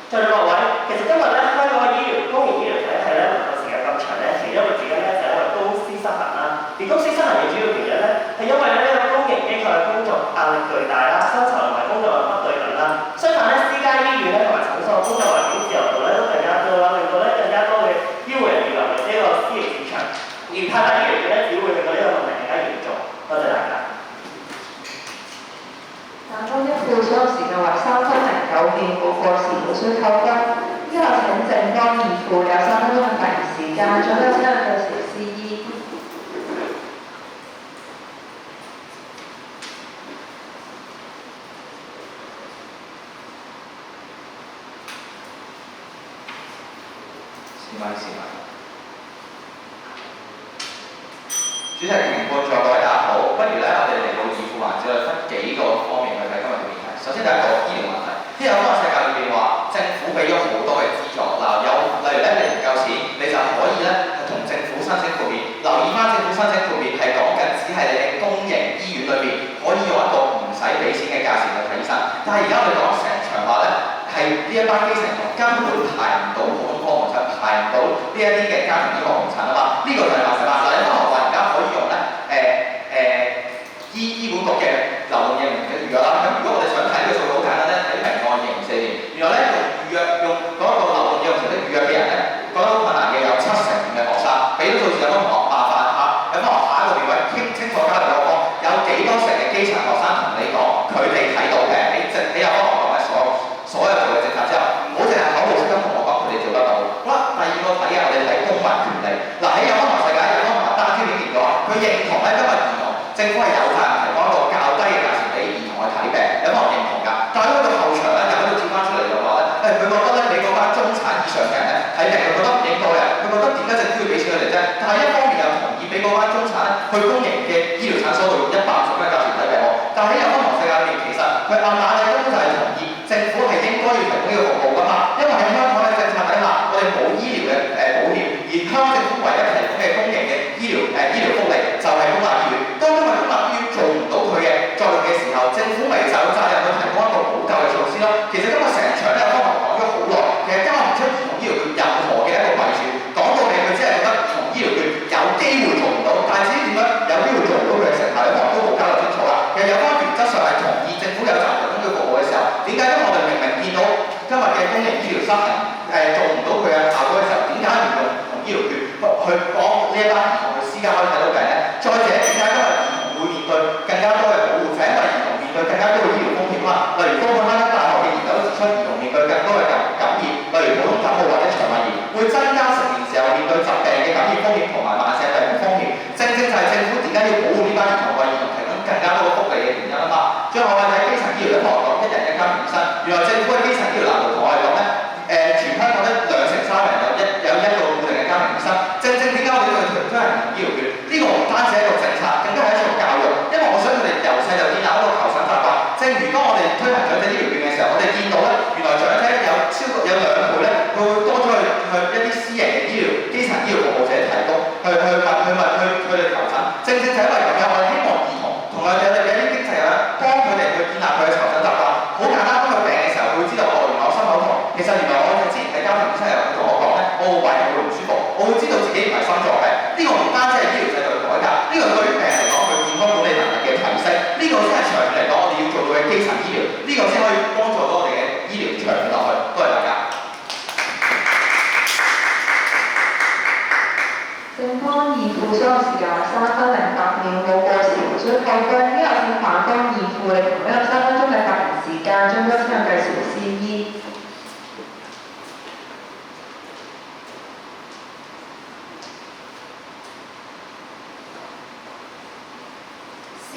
在座各位，其實今日咧香港嘅公營醫療體系咧運作時間咁長咧，其中一個原因咧就係因為公私失衡啦。而公私失衡嘅主要原因咧係因為咧呢個公營機構嘅工作壓力巨大啦，薪酬同埋工作量不對等啦。相反咧，私家醫院咧同埋診所工作環境自由度咧都更加高啦，令到咧更加多嘅醫護人員流入呢個私營市場，而派發醫療券咧只會令到呢個問題更加嚴重。多謝大家。眼中一票所有時間為3分09秒，冇過時無需扣分。之後請正當二副有3分鐘嘅發言時間，最後請兩個小 C.E。主席、評判在各位大家好，不如咧我哋嚟到二副環節，分幾個方面去睇今日嘅議題。首先第一個醫療問題，呢有個世界裏邊話政府俾咗好多嘅資助，有例如咧你唔夠錢，你就可以咧同政府申請豁免。留意翻政府申請豁免係講緊只係你嘅公營醫院裏邊可以用一個唔使俾錢嘅價錢去睇醫生，但係而家我哋講成場話咧係呢一班基層根本排唔到普通科門診，排唔到呢一啲嘅家庭醫學門診啊嘛，呢、個就係麻煩啦。嗱，有翻學話而家可以用咧醫管局嘅流動應用嘅預約啦。咁如果我哋想睇呢個數據好簡單咧，睇明案2024年，原來咧用嗰個流動應用程式預約嘅人咧，覺得好困難嘅有75%嘅學生，俾到數字有翻同學麻煩下，有翻學下一個電位傾清楚交流嗰個，有幾多成嘅基層學生同你講佢哋睇到嘅，你有翻學講嘅所有做嘅政策之後，唔好淨係口號式咁同我講佢哋做得到。好啦，第二個睇嘅我哋睇公民權利。嗱，喺有翻學世界有翻學單挑顯現咗，佢認同咧今日兒童政府係有責任提供一個較低嘅價錢俾兒童去睇病，有翻學認同㗎。但係去到後場咧，又喺度跳翻出嚟就話咧，佢覺得咧你嗰班中產以上嘅人咧睇病，佢覺得唔應該嘅，佢覺得點解政府要俾錢佢哋啫？但係一方面又同意俾嗰班中產去公營嘅醫療診所度用150蚊嘅價錢睇病喎。但係喺有翻學世界裏面，其實佢暗啞底根本就係同意政府係應該要提供呢個服務㗎嘛。因為喺香港嘅政策底下，我哋冇醫療嘅保險，而香港政府唯一提供嘅公營嘅醫療福利就係公立醫院。當今日公立醫院做唔到佢嘅作用嘅時候，政府咪就有責任去提供一個補救嘅措施咯。其實今日成場咧，有方同講咗好耐，其實交唔出兒童醫療券任何嘅一個弊處，講到尾佢只係覺得兒童醫療券有機會做唔到，但係至於點樣有機會醫療失衡做唔到佢嘅效果嘅時候，點解唔用兒童醫療券去幫呢一班兒童去私家可以睇到病咧？再者，點解今日兒童會面對更加多嘅保護？就係因為兒童面對更加多嘅醫療風險啦。例如科本哈根大學嘅研究指出，兒童面對更多嘅感染，例如普通感冒或者腸胃炎，會增加成年時候面對疾病嘅感染風險同埋慢性病嘅風險。正正就係政府點解要保護呢班兒童，為兒童提供更加多嘅福利嘅原因啊嘛。最後我哋睇基層醫療咧，同我講一人一家庭醫生，原來政府嘅基層醫療藍圖同我哋講咧，全香港咧2成3人有一個固定嘅家庭醫生。正正點解我哋要推行兒童醫療券？呢個唔單止係一個政策，更加係一種教育，因為我想佢哋由細就建立一個求診習慣。正如當我哋推行長者醫療券嘅時候，我哋見到咧，原來長者有超過2倍咧，佢會多咗去一啲私營嘅醫療基層醫療服務者提供，去佢哋求診。正正就因為咁樣，我哋希望兒童同佢哋嘅一啲經濟人幫佢哋去建立佢嘅求診習慣。好簡單，當佢病嘅時候，佢會知道原來我心口痛。其實原來我之前睇家庭醫生又同我講咧，我個胃會唔舒服，我會知道自己唔係心臟病。呢個唔單止係醫療制度嘅改革，呢個對於病人嚟講，佢健康管理能力嘅提升，呢個先係長遠嚟講我哋要做到嘅基層醫療，呢個先可以幫助到我哋嘅醫療長遠落去。多謝大家。正方二副所有時間3分08秒，冇過時，所以後句應該有請反方二副嚟同一個3分鐘嘅發言時間，將優先繼續司醫。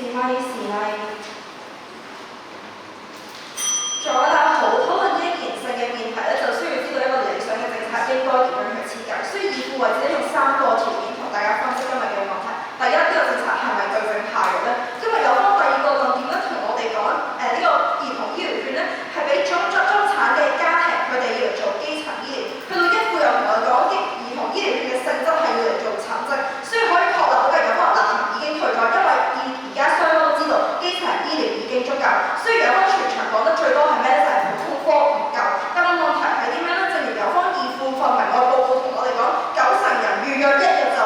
是咪？在我哋好討論呢一件性嘅辯題咧，就需要知道一個理想嘅政策應該點樣去設計。所以以父為自己用3個條件同大家分析今日嘅問題。第一，呢個政策係咪對症下藥咧？因為有方第二個論點咧，同我哋講呢個兒童醫療券咧，係俾中產嘅家庭佢哋要嚟做基層醫療。去到一副又同我哋講，兒童醫療券嘅性質係要嚟做產職，所以可以確立到嘅有可能立場已經退咗，因為而家雙方都知道基層醫療已經足夠。雖然有方全場講得最多係咩咧？就係普通科唔夠。但係問題係點樣咧？正如有方二副份明愛報告同我哋講，90人預約1日就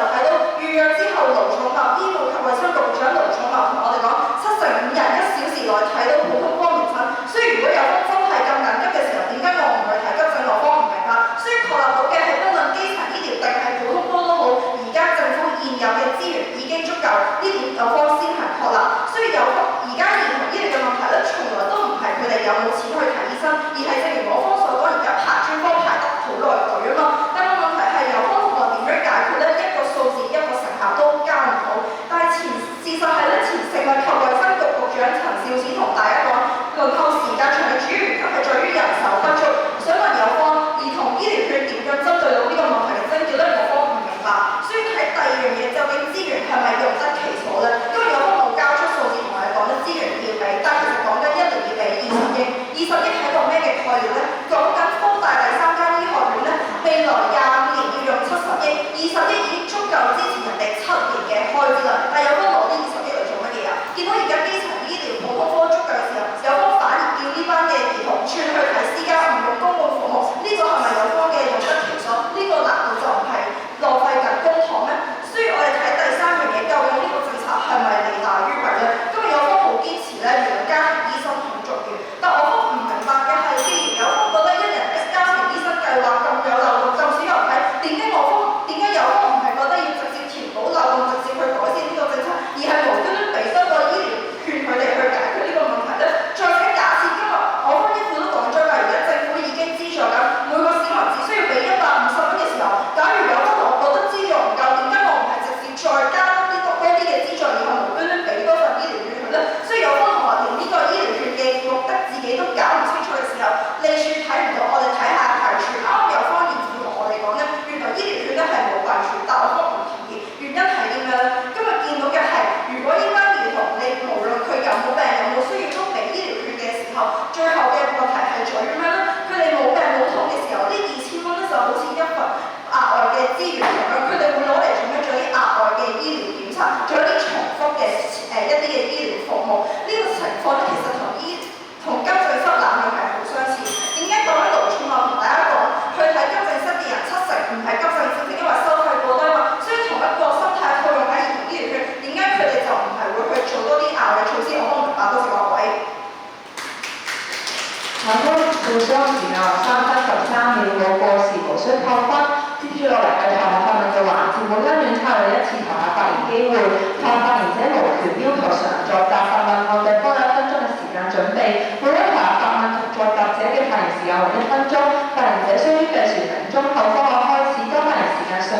落嚟嘅台下發問嘅環節，每間院插有1次台下發言機會，台下發言者無權要求常人作答，發問按對方有1分鐘嘅時間準備。每位台下發問及作答者嘅發言時間為1分鐘，發言者需於計算人鐘後方案開始。當發言時間剩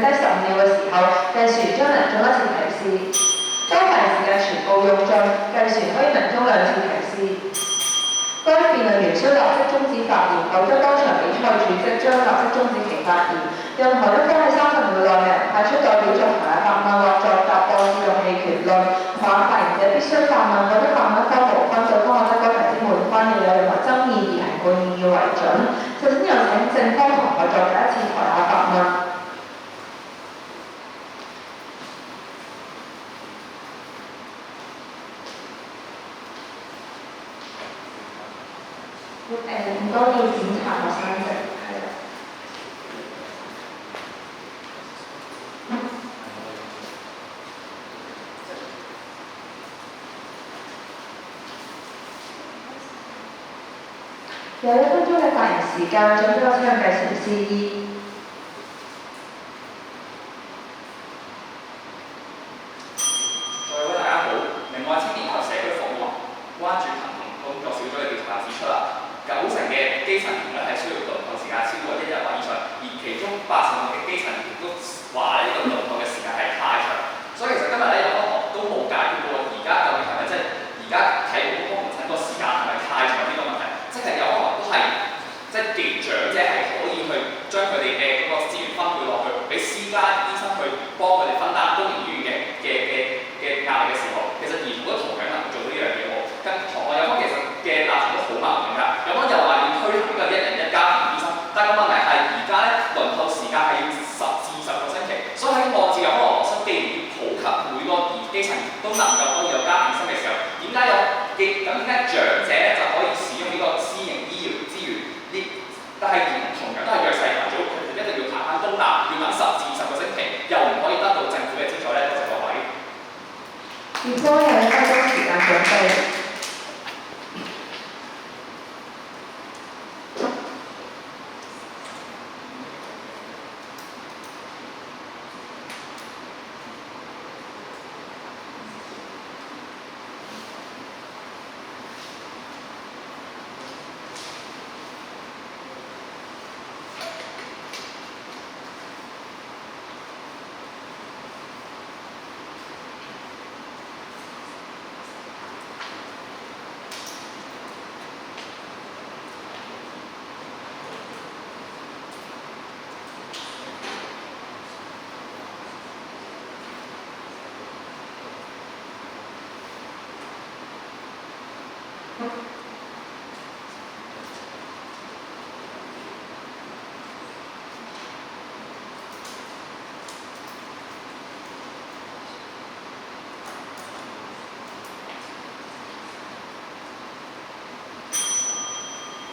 低15秒嘅時候，計算員將人鐘1次提示。當發言時間全部用盡，計算員可以人鐘2次提示。該辯論員須立即終止發言，否則當場比賽主席將立即終止其發言。任何一方喺30秒內未能派出代表作台下發問或作答，導致用棄權論。台下發言者必須發問，或者發問一方無分，對方覺得該題之滿分，亦有任何爭議而提告異議為準。首先有請正方同學作第1次台下發問。唔該要檢查學生證，係啦。有1分鐘嘅發言時間，準備我請計時司儀。各位大家好，明愛青年及社區服務關注貧窮工作小組嘅調查指出啦，90%嘅基層員係需要輪候時間超過1日或以上，而其中80%嘅基層員都話呢個輪候嘅時間係太長。所以其實今日有科學都冇解決過而家究竟係咪而家睇普通科門診個時間係咪太長呢個問題？即係有科學都係既然長者係可以去將佢哋嘅嗰個資源分配落去，俾私家醫生去幫佢哋分擔公營醫院嘅壓力嘅時候，其實兒童都同樣能夠做到呢樣嘢喎。跟同學有方其實嘅立場都好矛盾㗎。有方又話要推行呢個1人1家庭醫生，但係個問題係而家輪候時間係要10至20個星期，所以喺按照有科學邏輯，既然要普及每個基層都能夠可以有家庭醫生嘅時候，點解長者就可以使用呢個私營醫療資源？但係兒童同樣都係弱勢群組，佢哋一定要爬翻東南，要等10至20個星期，又唔可以得到政府嘅資助咧？多謝各位。結果有1分鐘時間準備。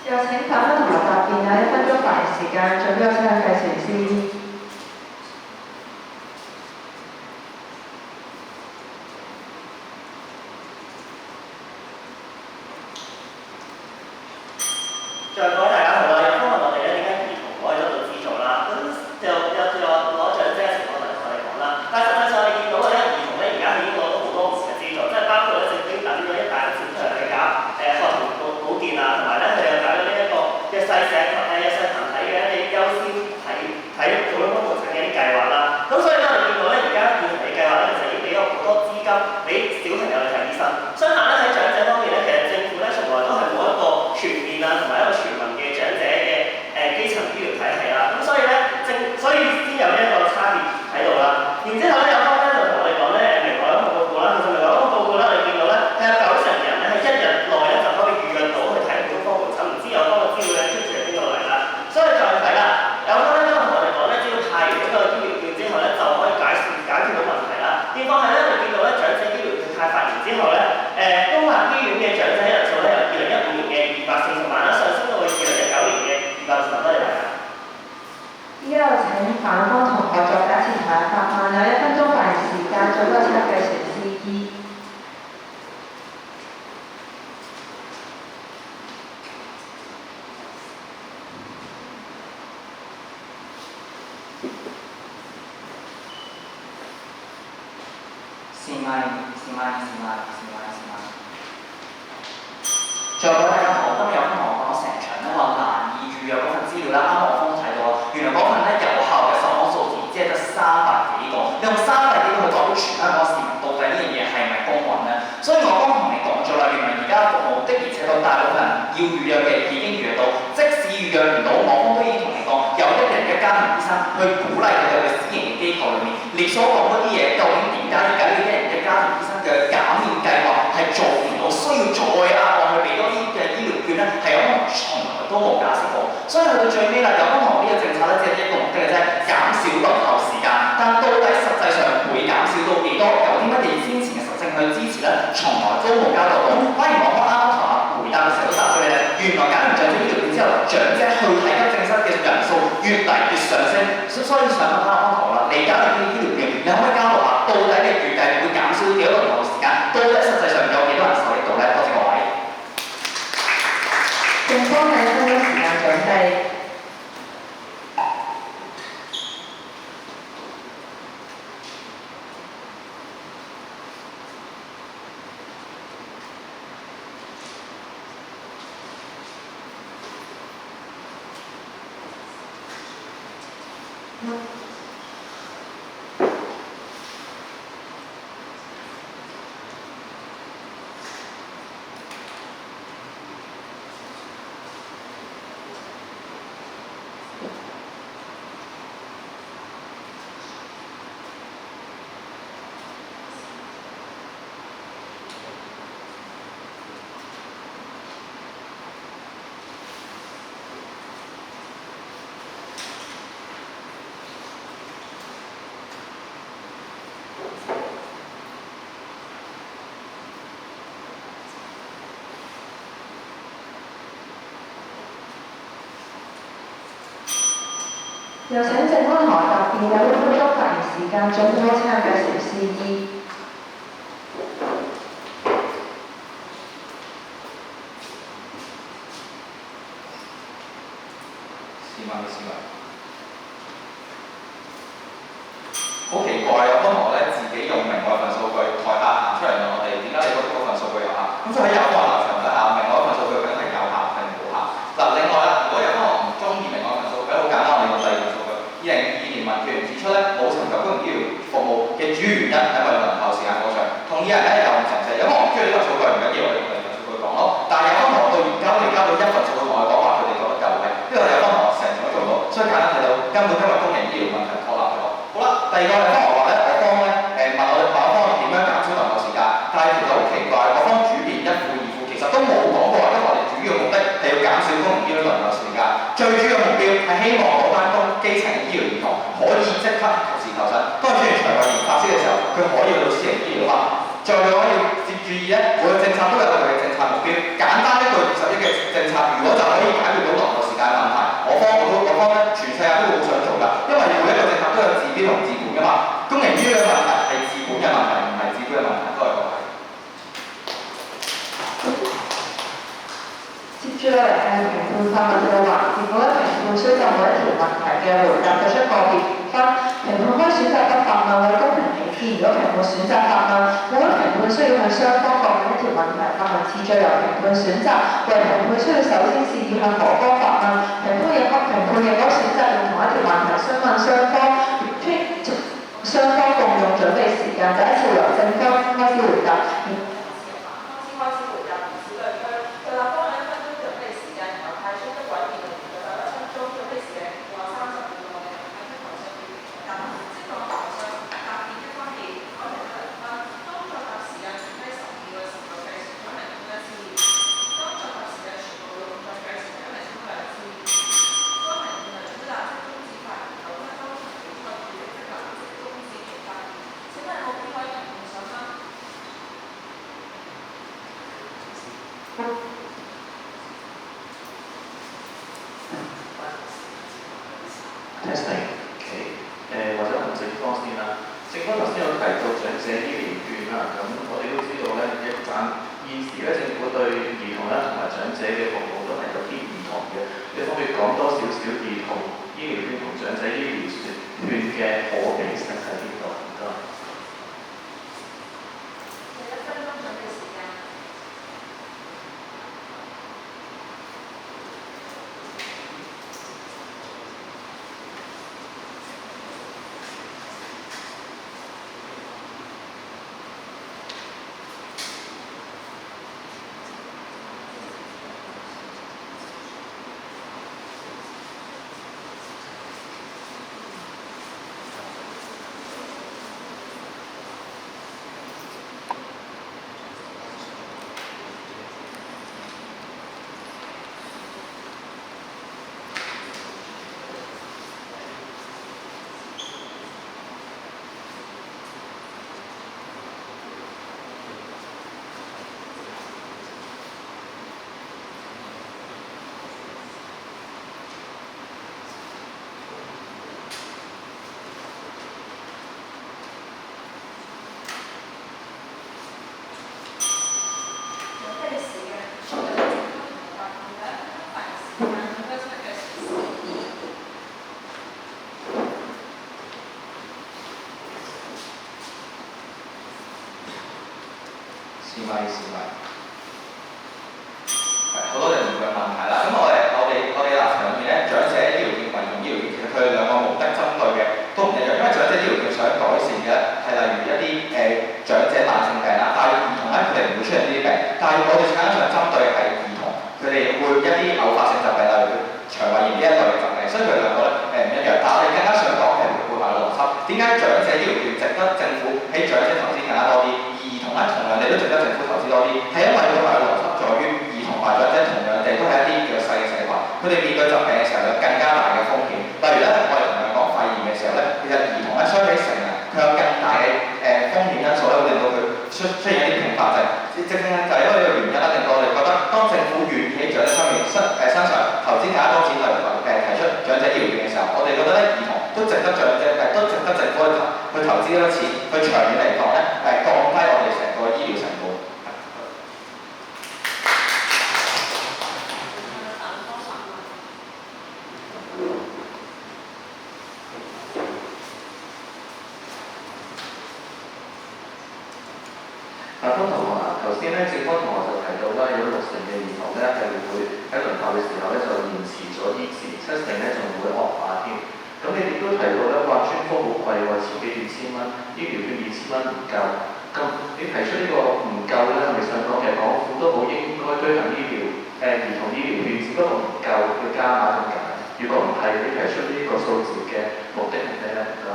有請反分同學答辯，有1分鐘發言時間，準備我請計時司儀。再各位大家好啦，有方問我哋咧點解兒童可以得到資助啦？咁就攞長者嘅情況嚟同我哋講啦。但係實際上我哋見到嘅咧，兒童咧而家已經攞到好多唔同嘅資助，即係包括咧政府已經打咗一大筆錢出嚟去搞學童保健啊，同埋咧佢哋又搞咗呢一個嘅細社群體嘅一啲優先睇普通科門診嘅一啲計劃啦。咁所以咧我哋見到咧而家現行嘅計劃咧，其實已經俾咗好多資金俾小朋友去睇醫生。相反咧喺長者方面咧，其實政府咧從來都係冇一個全面啊同埋一個全民嘅長者嘅基層醫療體系啦。咁所以咧所以先有呢一個差別喺度啦。然之後咧有方咧就同我哋講咧明愛嗰個報告啦，其實明愛嗰個報告咧我哋見到咧係有90%人咧係1日內咧就可以預約到去睇普通科門診，唔知有方嘅資料咧出自喺邊度嚟啦。所以再睇啦，有方咧都同我哋講咧，只要派完呢個醫療券之後咧就可以解決到問題啦。變況係咧我哋見到咧長者醫療券派發完之後咧，公立醫院嘅長者人數咧由2015年嘅240萬啦上升到去2019年嘅250萬。多謝大家。依家有請反方同學作第1次台下發問，有1分鐘發言時間，準備我請計時司儀。再各位大家好，今日有分同我講成場咧話難以預約嗰份資料啦，啱啱我方睇到啦，原來嗰份咧有效嘅受訪數字只係得300幾個，你用300幾個去代表全香港市民，到底呢樣嘢係咪公允呢？所以我剛同你講咗啦，原來而家服務的而且確大部分人要預約嘅已經預約到，即使預約唔到，我方都已經同你講，有1人1家庭醫生去鼓勵佢哋去私營嘅機構裏面，你所講嗰啲嘢究竟點解而家呢1人1家庭醫生嘅減免計劃係做唔到，需要再額外去俾多啲嘅醫療券咧，係有可能從來都冇解釋過。所以去到最尾啦，有可能呢個政策咧只係一個目的嘅啫，減少輪候時間，但到底實際上會減少到幾多？有啲乜嘢先前嘅實證去支持咧？從來都冇交代到。反而我啱啱同阿回答嘅時候都答咗你咧，原來減完長者醫療券之後，長者去睇急症室嘅人數越嚟越上升。所以想問翻阿康啦，你減完呢啲醫療券，你可唔可以交代下，到底你預計會減少幾多輪候時間？到底實際上有幾多人受益到咧？多謝各位。政方喺分咗時間準備。有請政安台答辯有1分鐘發言時間，準備參加邵思怡。好奇怪啊！幫我咧自己用明愛份數據台下行出嚟問我哋點解你嗰份數據有效？咁所以喺有個立場底下，明愛份數據究竟係有效定冇效？嗱，另外啦，如果有幫我唔中意明愛份數據，好簡單，我哋用第二份數據。2022年民建聯指出咧，冇尋求公營醫療服務嘅主要原因係因為輪候時間過長。同意人咧又唔誠實，因為我唔中意呢個數據唔緊要，我哋用第二份數據講咯。但係有幫我到而家我哋交到1份數據同我講話，佢哋覺得夠嘅，因為有幫我成日做到，所以簡單睇到根本今日公營醫療問題確立咗。好啦，第二個係幫我話咧，我方咧問我哋方點樣減少輪候時間，但係其實好奇怪，我方主辯一副二副，其實都冇講過，因為我哋主要目的係要減少公營醫療輪候時間，最主要目標係希望嗰班基層醫療兒童可以即刻及時求診，當出現腸胃炎發燒嘅時候，佢可以去到私營醫療啦。再可以接注意咧，每個政策都有佢嘅政策目標，簡單一個20億嘅政策，如果就可以解決到輪候時間問題，我方咧全世界都會好想做㗎，因為每一個政策都有治標同治本㗎嘛。公營醫療嘅問題係治本嘅問題，唔係治標嘅問題。多謝各位。接住落嚟係評判法問嘅環節，每一評判需就每一條問題嘅回答作出個別評分。評判可以選擇不發問為公平起見，如果評判選擇發問，每一評判需要向雙方各問一條問題，發問次序由評判選擇。為評判需要首先是要向何方發問，評判亦可選擇用同一條問題詢問雙方，雙方共用準備時間，第一次由正方開始回答。testing， 或者同政方先啦。政方頭先有提到長者醫療券啦，咁我哋都知道咧，現時咧政府對兒童啦同埋長者嘅服務都係有啲唔同嘅。你可唔可以講多少少兒童醫療券同長者醫療券嘅可比性喺邊度？唔該。好多人唔嘅問題啦。咁我哋立場入面咧，長者醫療券同兒童醫療券其實佢哋兩個目的針對嘅都唔一樣，因為長者醫療券想改善嘅係例如一啲長者慢性病啦，但係兒童咧佢哋唔會出現呢啲病，但係我哋更加想針對係兒童，佢哋會一啲偶發性疾病，例如腸胃炎呢一類嘅疾病，所以佢哋兩個咧唔一樣。但係我哋更加想講嘅係背後嘅邏輯，點解長者醫療券值得政府喺長者投資更加多啲，而兒童咧同樣地都值得政府投資多啲，係因為背後嘅邏輯在於兒童同長者同樣地都係一啲弱勢嘅社群，佢哋面對疾病嘅時候有更加大嘅風險。例如咧，我哋同樣講肺炎嘅時候咧，其實兒童咧相比成人，佢有更大嘅風險因素咧，會令到佢出現一啲併發症。正正就係因為呢個原因啦，令到我哋覺得當政府願意喺長者身上投資更加多錢嚟提出長者醫療券嘅時候，我哋覺得咧兒童都值得都值得政府去投資多啲錢，去長遠嚟講咧降低我哋成個醫療成本。方同學啊，頭先咧，正方同學就提到啦，有60成嘅兒童咧係會喺輪候嘅時候咧就延遲咗醫治，7成咧仲會惡化添。咁你亦都提到咧話專科好貴喎，千幾2000蚊，醫療券2000蚊唔夠。咁你提出呢個唔夠咧，係咪想講其實港府都好應該推行兒童醫療券，只不過唔夠要加碼咁解？如果唔係，你提出呢個數字嘅目的係咩咧？唔該。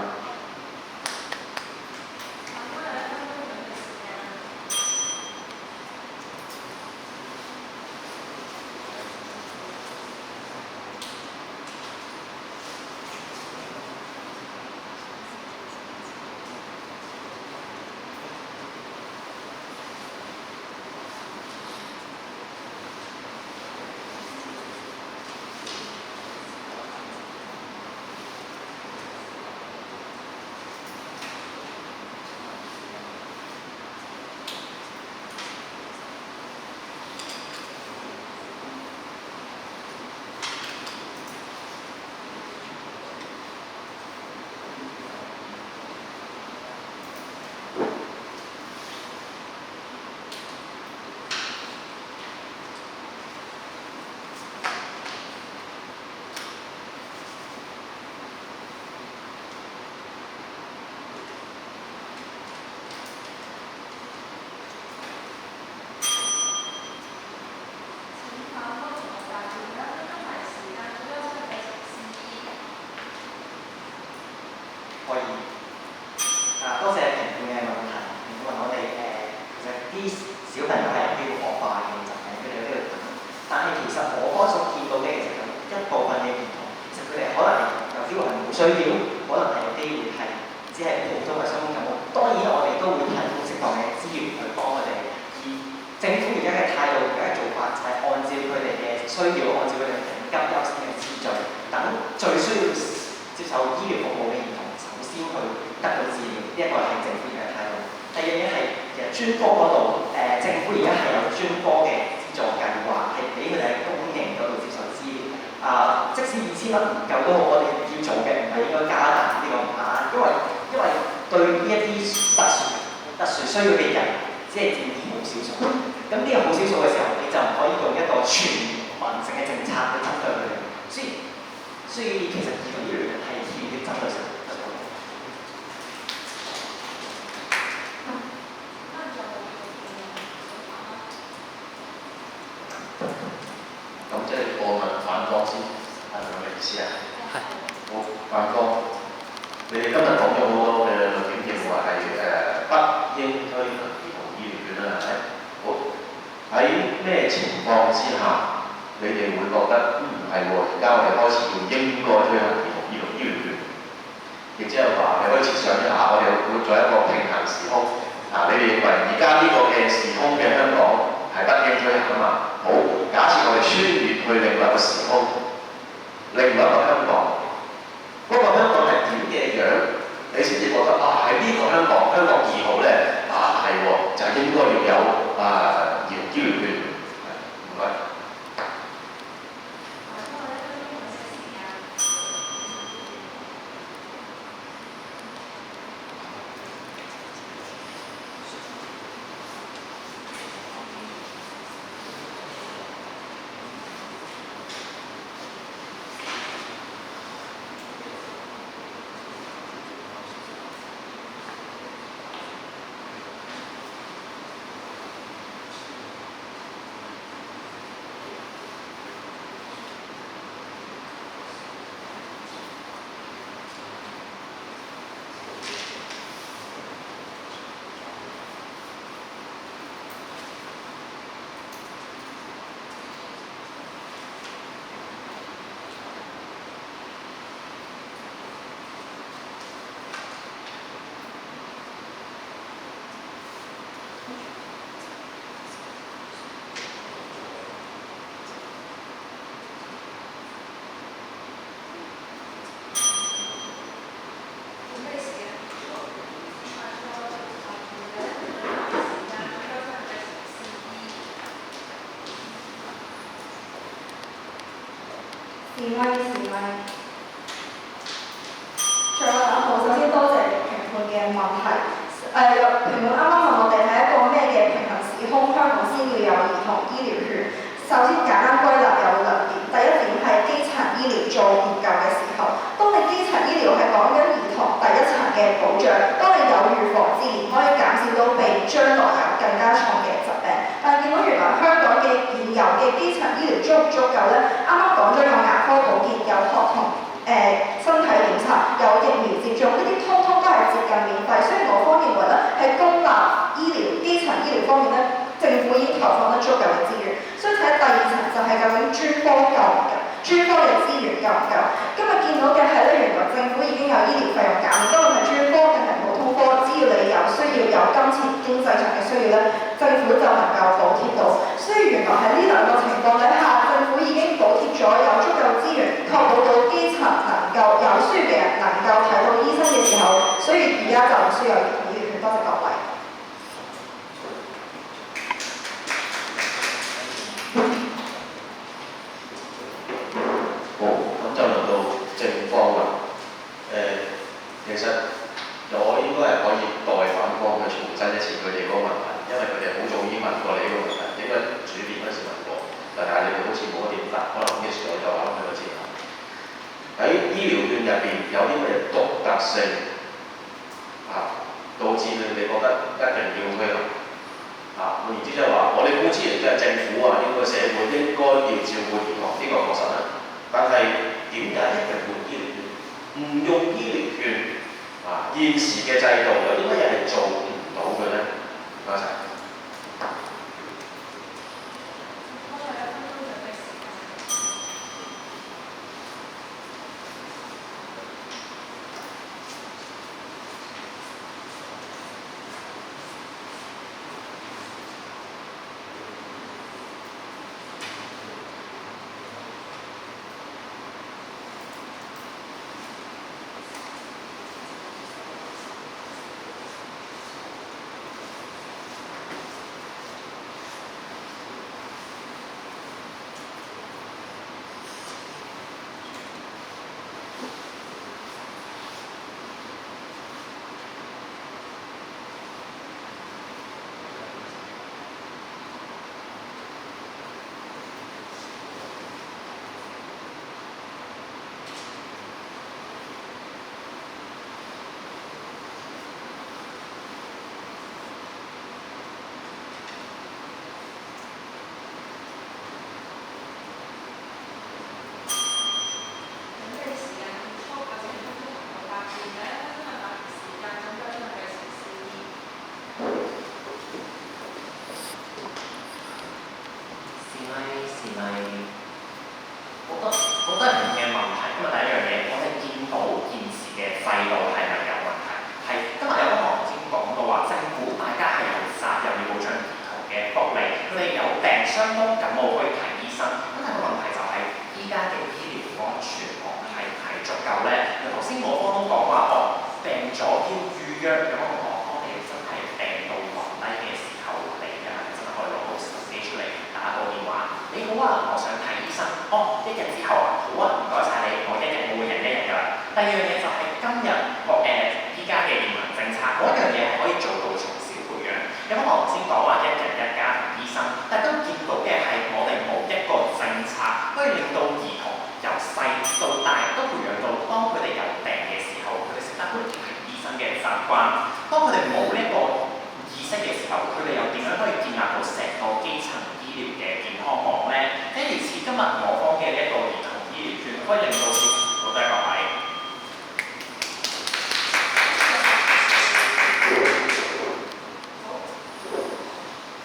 多謝評判嘅問題。評判我哋其實啲小朋友係有機會惡化嘅疾病，佢哋有呢個等。但係其實我方所見到嘅其實有一部分嘅兒童，其實佢哋可能有機會係冇需要，可能係有機會係只係普通嘅傷風感冒。當然我哋都會提供適當嘅資源去幫佢哋。而政府而家嘅態度，而家嘅做法就係按照佢哋嘅需要，按照佢哋緊急優先嘅次序，等最需要接受醫療服務嘅兒童首先去得到治療，呢一個係政府嘅態度。第二樣嘢係其實專科嗰度，政府而家係有專科嘅資助計劃，係俾佢哋喺公營嗰度接受治療。即使2000蚊唔夠都好，我哋要做嘅唔係應該加大呢個額，因為對呢一啲特殊需要嘅人，只係佔好少數。咁呢個好少數嘅時候，你就唔可以用一個全民性嘅政策去針對佢哋。所以其實兒童醫療係欠缺針對性。咁即係我問反方先，係咪咁嘅意思啊？係。好，反方，你哋今日講咗好多嘅論點，認為係不應推行兒童醫療券啦，係咪？好，喺咩情況之下，你哋會覺得係喎？而家我哋開始要應該推行兒童醫療券，亦即係話你可以設想一下，我哋會做一個平行時空。你哋認為而家呢個嘅時空嘅香港係不應推行㗎嘛？好，假設我哋穿越去另外一個時空，另外一個香港，嗰個香港係點嘅樣？你先至覺得喺呢個香港2號咧係喎，就應該要有兒童醫療券。唔該。咪。最後大家好，首先多謝評判嘅問題。評判啱啱問我哋係一個咩嘅平衡時空，香港先要有兒童醫療券。首先簡單歸納有兩點，第一點係基層醫療做研究嘅時候，當你基層醫療係講緊兒童第一層嘅保障，當你有預防治療，可以減少到被將來有更加重嘅疾病。但係見到原來香港嘅現有嘅基層醫療足唔足夠呢？啱啱講咗有牙科保健，有學童身體檢查，有疫苗接種，呢啲通通都係接近免費。所以我方認為咧，喺公立醫療、基層醫療方面咧，政府已經投放得足夠嘅資源。所以睇第二層就係究竟專科夠唔夠，專科嘅資源夠唔夠？今日見到嘅係咧，原來政府已經有醫療費用減免，不論係專科定係普通科，只要你有需要、有金錢經濟上嘅需要咧，政府就能夠補貼到。所以原來喺呢兩個情況底下，政府已經補貼咗有足夠資源，確保到基層能夠有需要嘅人能夠睇到醫生嘅時候，所以而家就唔需要兒童醫療券。多謝各位。好，咁就輪到正方啦。其實我應該係可以代反方去重申一次佢哋嗰個問題，因為佢哋好早已經問過你呢個問題，應該主辯嗰時問過，但係你哋好似冇乜點答，可能呢個時候就話佢個字喺醫療券入邊有啲乜嘢獨特性導致你哋覺得一定要去換言之就係話，我哋公司亦都係政府應該社會應該要照顧兒童，呢個確實啦。但係點解一定換醫療券？唔用醫療券現時嘅制度有啲乜嘢係做唔到嘅咧？唔該晒。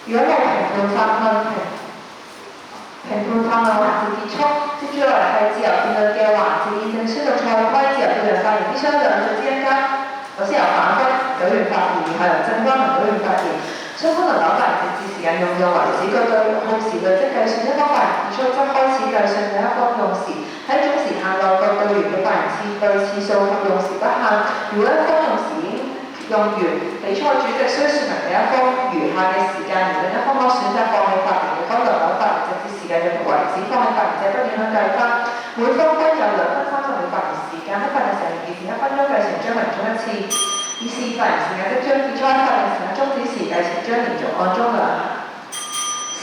如果冇評判發問，評判發問環節結束，接住落嚟係自由辯論嘅環節，現正宣讀賽規。自由辯論發言必須喺兩隊之間，首先由反方隊員發言，然後由正方隊員發言。雙方輪流發言直至時間用盡為止。據對耗時累積計算，一方發言結束則開始計算另一方用時。喺總時限內，各隊員嘅發言次數及用時不限。如果一方用時已經用完，比賽主席需説明另一方餘下嘅時間，而另一方可選擇放棄發言，亦可輪流發言直至時間用完為止。放棄發言者不影響計分。每方均有2分以示發言時間即將結束，發言時間終止時，繼續將連續按鐘兩下。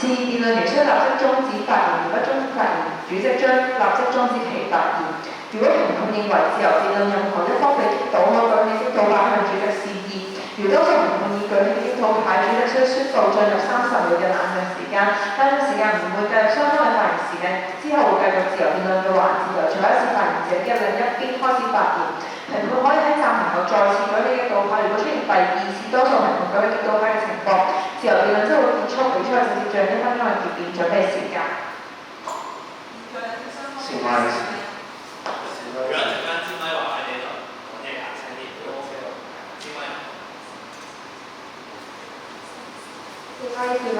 是辯論員需立即終止發言，如不終止發言，主席將立即終止其發言。如果評判認為自由辯論任何一方被擊倒，可舉起擊倒牌向主席示意。如多數評判已舉起擊倒牌，主席需宣布進入30秒嘅冷靜時間。冷靜時間唔會繼續雙方嘅發言時間，之後會繼續自由辯論嘅環節，由最後一次發言者嘅另一邊開始發言。評判可以喺暫停後再次舉起擊倒牌，如果出現第二次多數評判舉起擊倒牌嘅情況，自由辯論即會結束，比賽直接進行1分鐘嘅結辯準備時間。先開始。有人陣間支咪話喺呢度講嘢大聲啲，如果 OK 喎，支咪。支咪。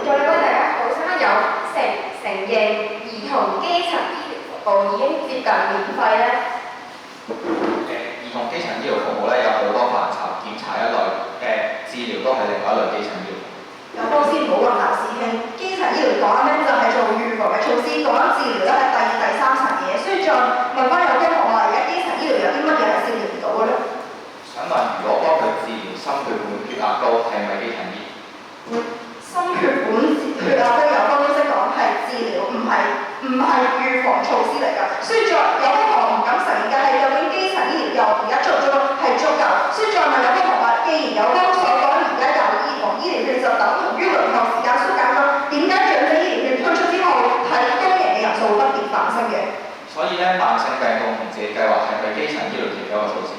各位大家好，請問有承認兒童基層醫療服務已經接近免費咧？兒童基層醫療服務咧有好多範疇，檢查一類，治療都係另外一類基層醫療。有方先唔好混淆師兄，基層醫療講緊咧就係做預防嘅措施，講緊治療咧係第二、第三層嘢，所以再問翻有啲同學而家基層醫療有啲乜嘢係治療唔到嘅咧？想問，如果幫佢治療心血管血壓高，係咪基層醫療？心血管血壓高有方都識講係治療，唔係預防措施嚟㗎，所以再有啲同學唔敢承認嘅係究竟基層醫療又而家做唔做係足夠，所以再問有啲同學，既然有方所講而家有兒童醫療券就等同於輪候時間縮減咗，點解長者醫療券推出之後係公營嘅人數不跌反升嘅？所以咧，慢性病共同治理計劃係咪基層醫療其中一個措施？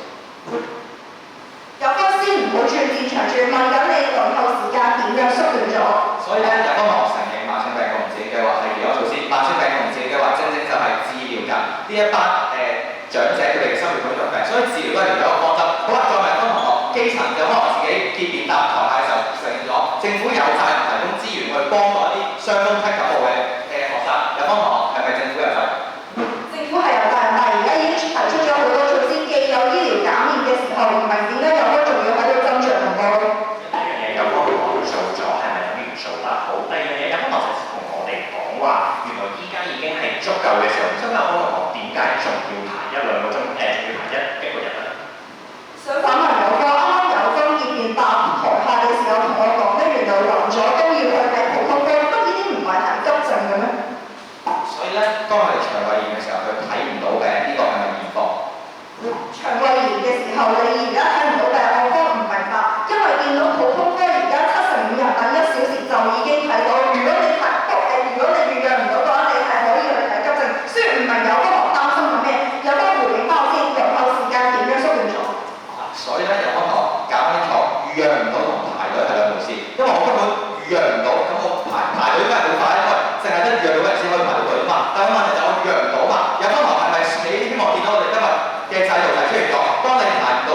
有方先唔好轉戰場轉，問緊你輪候時間點樣縮短咗？所以咧，有方同學承認慢性病共同治理計劃係其中一個措施。慢性病共同治理計劃正正就係治療緊呢一班長者佢哋嘅心血管疾病，所以治療都係其中一個方針。好啦，再問方同學，基層有方同學自己結辯答台下嘅時候承認咗，政府有責任提供資源去幫助一啲傷風咳感冒嘅學生。有方同學係咪政府有責任？政府係有責任，但係而家已經提出咗好多措施，既有醫療減免嘅時候，唔明點解有方仲要喺度增長咁多？第一樣嘢有方同學做咗係咪等於做得好？第二樣嘢有方同學同我哋講話，原來依家已經係足夠嘅時候，真係有方同學點解仲要排1、2個鐘？仲要排一個日咧？想反問有方，啱啱有方結辯答台下嘅時候同我講咧，原來暈咗都要去睇普通科，乜呢啲唔係睇急症嘅咩？所以咧，當佢哋腸胃炎嘅時候，佢睇唔到病，呢個係咪驗科？腸胃炎嘅時候，你而家睇唔到病，我方唔明白，因為見到普通科而家75人等1小時就已經睇到，如果你預約唔到嘅話，你係可以去睇急症。雖然唔明有方學擔心緊咩，有方回應翻我先，輪候時間點樣縮短咗？所以咧，有方同學搞清楚，預約唔到同排隊係兩回事。因為我根本預約唔到，咁我排隊梗係好快，因為淨係得預約到人先可以排到隊嘛。但係問題就係我預約唔到嘛。有方同學係咪你希望見到我哋今日嘅制度提出嚟講，當你排唔到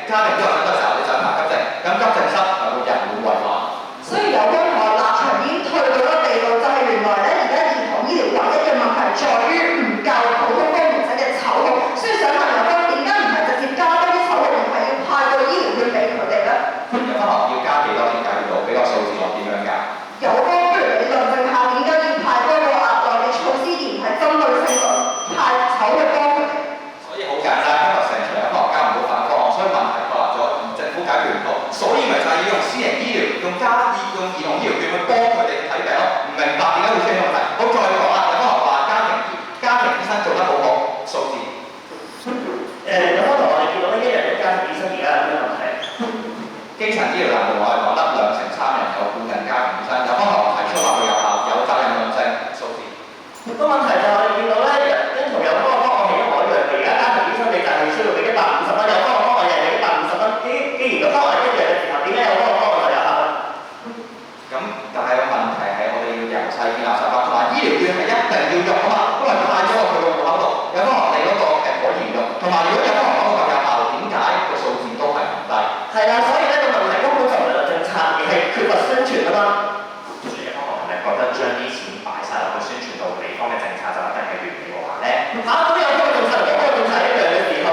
家庭醫學診嘅時候，你就排急症，咁急症室係會人滿為患。所以有方同學立場已經退到一個地步，就係原來咧而家兒童醫療唯一嘅問題在於唔夠普通科門診嘅籌號，所以想問有方點解唔係直接加多啲籌號，而係要派個醫療券俾佢哋咧？有方學要加幾多先計到？俾個數字我點樣加？有方不如你論證下點解要派多個額外嘅措施，而唔係針對性咁派籌去幫佢哋？所以好簡單，因為成場有方學交唔到反方案，所以問題確立咗，政府解決唔到，所以咪就係要用私人醫療、用兒童醫療券去幫佢哋睇病咯。唔明白點解會出現問題？好，再講啦，有方學話家庭醫生做得好好，數字。有方同學你見到呢，一日嘅家庭醫生而家有咩問題？基層醫療難度我係講得2成3人有半人家庭醫生，有方同學提出話佢有效，有責任論證數字。個問題就係你見到咧，跟同有方嘅方案係一模一樣嘅。而家家庭醫生你就係需要俾150蚊，有方嘅方案又係150蚊。既然個方案一樣嘅時候，點解有方嘅方案就有效咧？咁但係個問題係我哋要由細建立習慣，同埋醫療券係一定要用啊嘛，因為派咗佢個戶口度，有方學你嗰個可以用，同埋如果有方學講到咁有效，點解個數字都係唔低？係啦，所以咧個問題根本就唔係個政策，而係缺乏宣傳啊嘛。所以有方同學覺得將啲錢擺晒落去宣傳到地方嘅政策就一定係完美嘅話咧？咁有方嘅政策同有方嘅政策一樣嘅時候，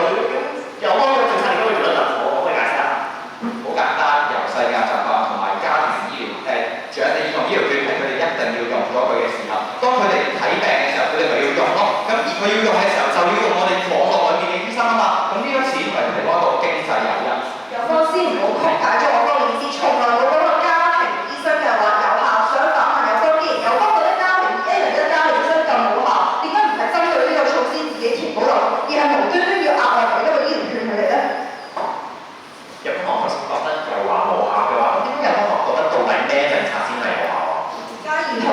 有方嘅政策點解會做得咁好？可唔可以解釋下？好簡單，由細教習慣同埋家庭醫療長者兒童醫療券係佢哋一定要用咗佢用嘅時候就要用我哋網絡裏面嘅醫生啊嘛，咁呢筆錢係佢哋嗰個經濟誘因。有方先唔好曲解咗我嗰個意思，從來冇講過家庭醫生嘅話有效。想反問有方，既然有方覺得家庭一人一家庭醫生咁冇效，點解唔係針對呢個措施自己填補流，而係無端端要額外俾一個醫療券佢哋咧？入行頭先覺得又話無效嘅話，咁點解入行覺得到底咩政策先係有效啊？而家兒童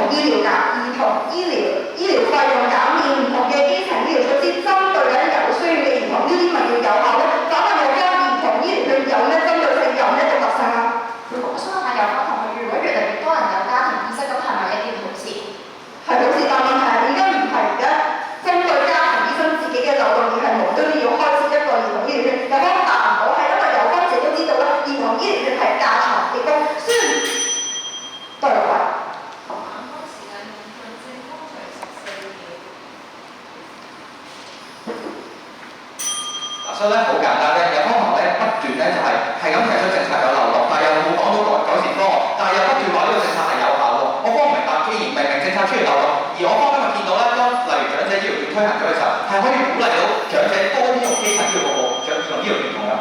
醫療費用減免，唔同嘅基層醫療措施針對緊有需要嘅兒童，呢啲咪叫有效咧？反問我家兒童醫療券有咩針對性，有咩獨特性啊？我想問下有方同學，如果越嚟越多人有家庭醫生，咁係咪一件好事？係好事，但問題係而家唔係而家針對家庭醫生自己嘅漏洞，而係無端端要開設一個兒童醫療券。有方答唔到，係因為有方自己都知道啦，兒童醫療券係架床疊屋，雖然對位。所以咧好簡單啫，有方同學咧不斷咧就係咁提出政策有漏洞，但係又冇講到改善方案，但係又不斷話呢個政策係有效喎。我方唔明白，既然明明政策出現漏洞，而我方今日見到咧，當例如長者醫療券推行咗嘅時候，係可以鼓勵到長者多啲用基層醫療服務，長者醫療券同樣。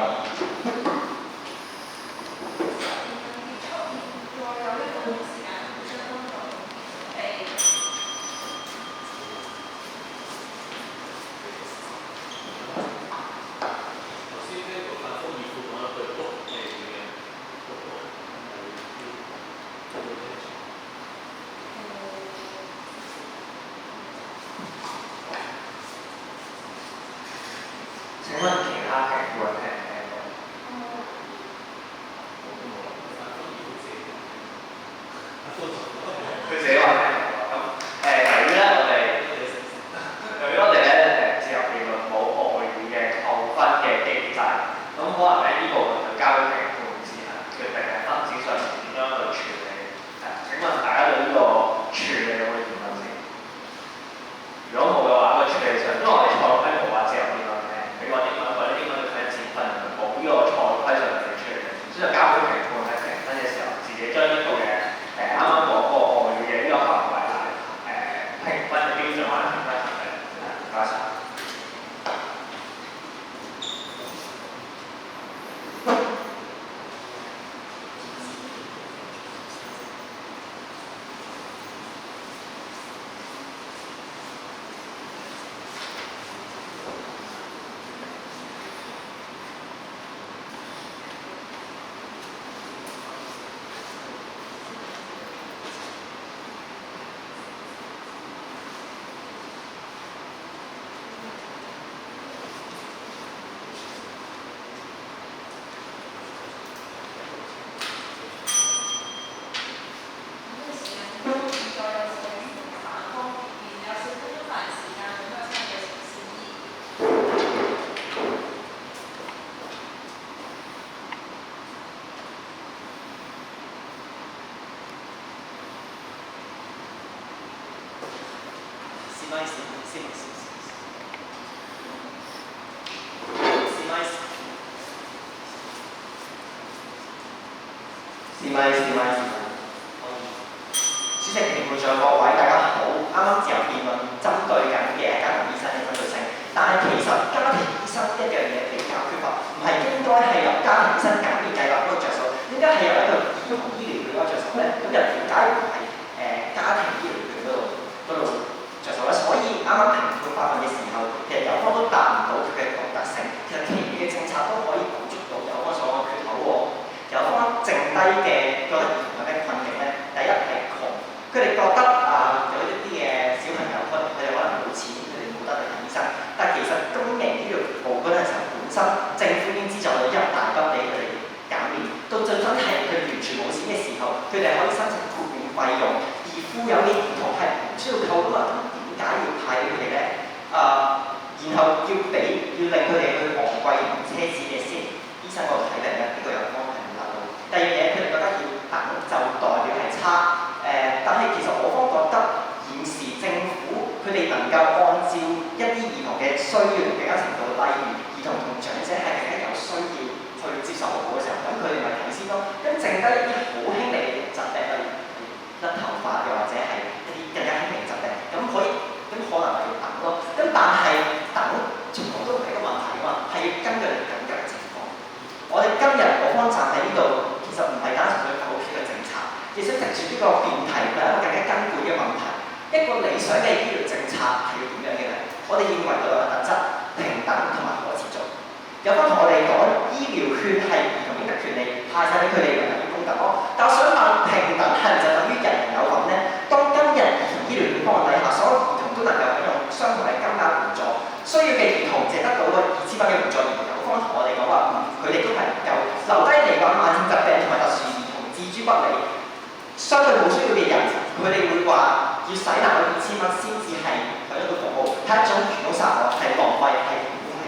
請問其他評判聽唔聽到？佢自己話聽唔到。咁由於咧我哋咧自由辯論冇外語嘅扣分嘅機制，咁可能咧呢部分就交俾評判自行決定喺分子上面點樣去處理。請問大家對呢個處理有冇疑問先？如果冇嘅話，個處理上，因為我哋賽規冇話自由辯論嘅，你話英文或者英文要睇字分，冇呢個賽規上面嘅處理，所以就交俾評判喺評分嘅時候，自己將呢個嘅啱啱講過外語嘅呢個行為係評分嘅標準或者評分行為。唔該晒。主席、評判長各位大家好，啱啱自由辯論針對緊嘅家庭醫生嘅針對性，但係其實家庭醫生一樣嘢比較缺乏，唔係應該係由家庭醫生減免計劃嗰個着數，點解係由一個兒童醫療券嗰個着數咧？咁又點解唔係家庭醫療券嗰度着數咧？所以啱啱評判發問嘅時候，其實有方都答唔到佢嘅獨特性，其實其餘嘅政策都可以補足到有方所講嘅缺口喎。有方剩低嘅覺得兒童有咩困境咧？第一係窮，佢哋覺得有一啲嘅小朋友佢哋可能冇錢，佢哋冇得去睇醫生。但其實公營醫療服務嗰陣時候本身政府已經資助咗一大筆俾佢哋減免，到最真係佢哋完全冇錢嘅時候，佢哋可以申請豁免費用，而富有嘅兒童係唔需要扣㗎嘛，咁點解要派俾佢哋咧？然後要令佢哋去昂貴同奢侈嘅先醫生嗰度睇病咧，呢個有方係冇得到。第二嘢佢哋覺得要等就代表係差，但係其實我方覺得現時政府佢哋能夠按照一啲兒童嘅需要同比較程度，例如兒童同長者係更加有需要去接受服務嘅時候，咁佢哋咪睇先咯。咁剩低一啲好輕微嘅疾病，例如甩頭髮又或者係一啲更加輕微嘅疾病，咁可能係要等咯。咁但係亦想藉住呢個辯題問一個更加根本嘅問題：一個理想嘅醫療政策係要點樣嘅咧？我哋認為有兩個特質：平等同埋可持續。有番同我哋講醫療券係兒童應得權利，派晒俾佢哋為人公等咯。但我想問，平等係咪就等於人人有份呢？當今日兒童醫療券方案底下，所有兒童都能夠享用相同嘅金額援助，需要嘅兒童淨得到個2000蚊嘅援助，而有方同我哋講話佢哋都係唔夠，留低嚟揾慢性疾病同埋特殊兒童置諸不理。相對冇需要嘅人，佢哋會話要使納嗰2000蚊先至係享用到服務，係一種傳統殺我，係浪費，係唔公平。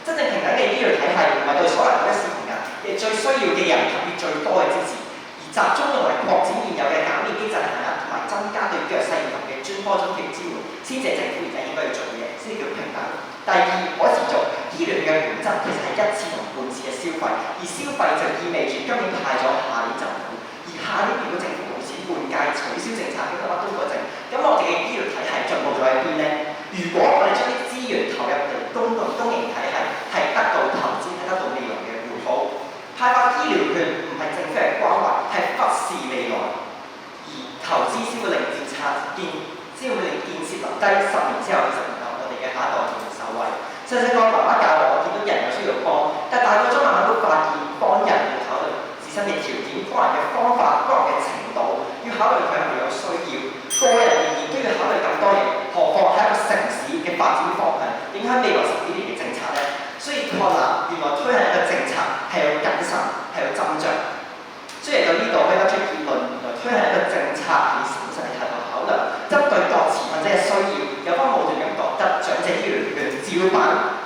真正平等嘅醫療體系唔係對所有人都一視同仁，亦最需要嘅人給予最多嘅支持，而集中用嚟擴展現有嘅減免機制限額同埋增加對弱勢兒童嘅專科津貼支援，先至係政府而家應該要做嘅嘢，先至叫平等。第二，可持續醫療嘅本質其實係一次同半次嘅消費，而消費就意味住今年派咗，下年就冇。而下年如果政府冇錢換屆取消政策，乜都改正，咁我哋嘅醫療體系進步咗喺邊呢？如果我哋將啲資源投入嚟公營體系，係得到投資，係得到未來嘅回報。派發醫療券唔係政府嘅關懷，係忽視未來，而投資先會令政策先會令建設留低10年之後20年後，我哋嘅下一代仲受惠。細細個爸爸教我見到人有需要幫，但大個咗慢慢都發現幫人要考慮自身嘅條件、幫人嘅方法、幫人嘅程度，要考慮佢係咪有需要。個人而言都要考慮咁多嘢，何況係一個城市嘅發展方向，影響未來10幾年嘅政策呢？所以確立原來推行一個政策係要謹慎，係要斟酌。雖然到呢度可以得出結論，原來推行一個政策係審慎嘅態度考量，針對各持份者嘅需要，有方無斷咁覺得長者醫療券照版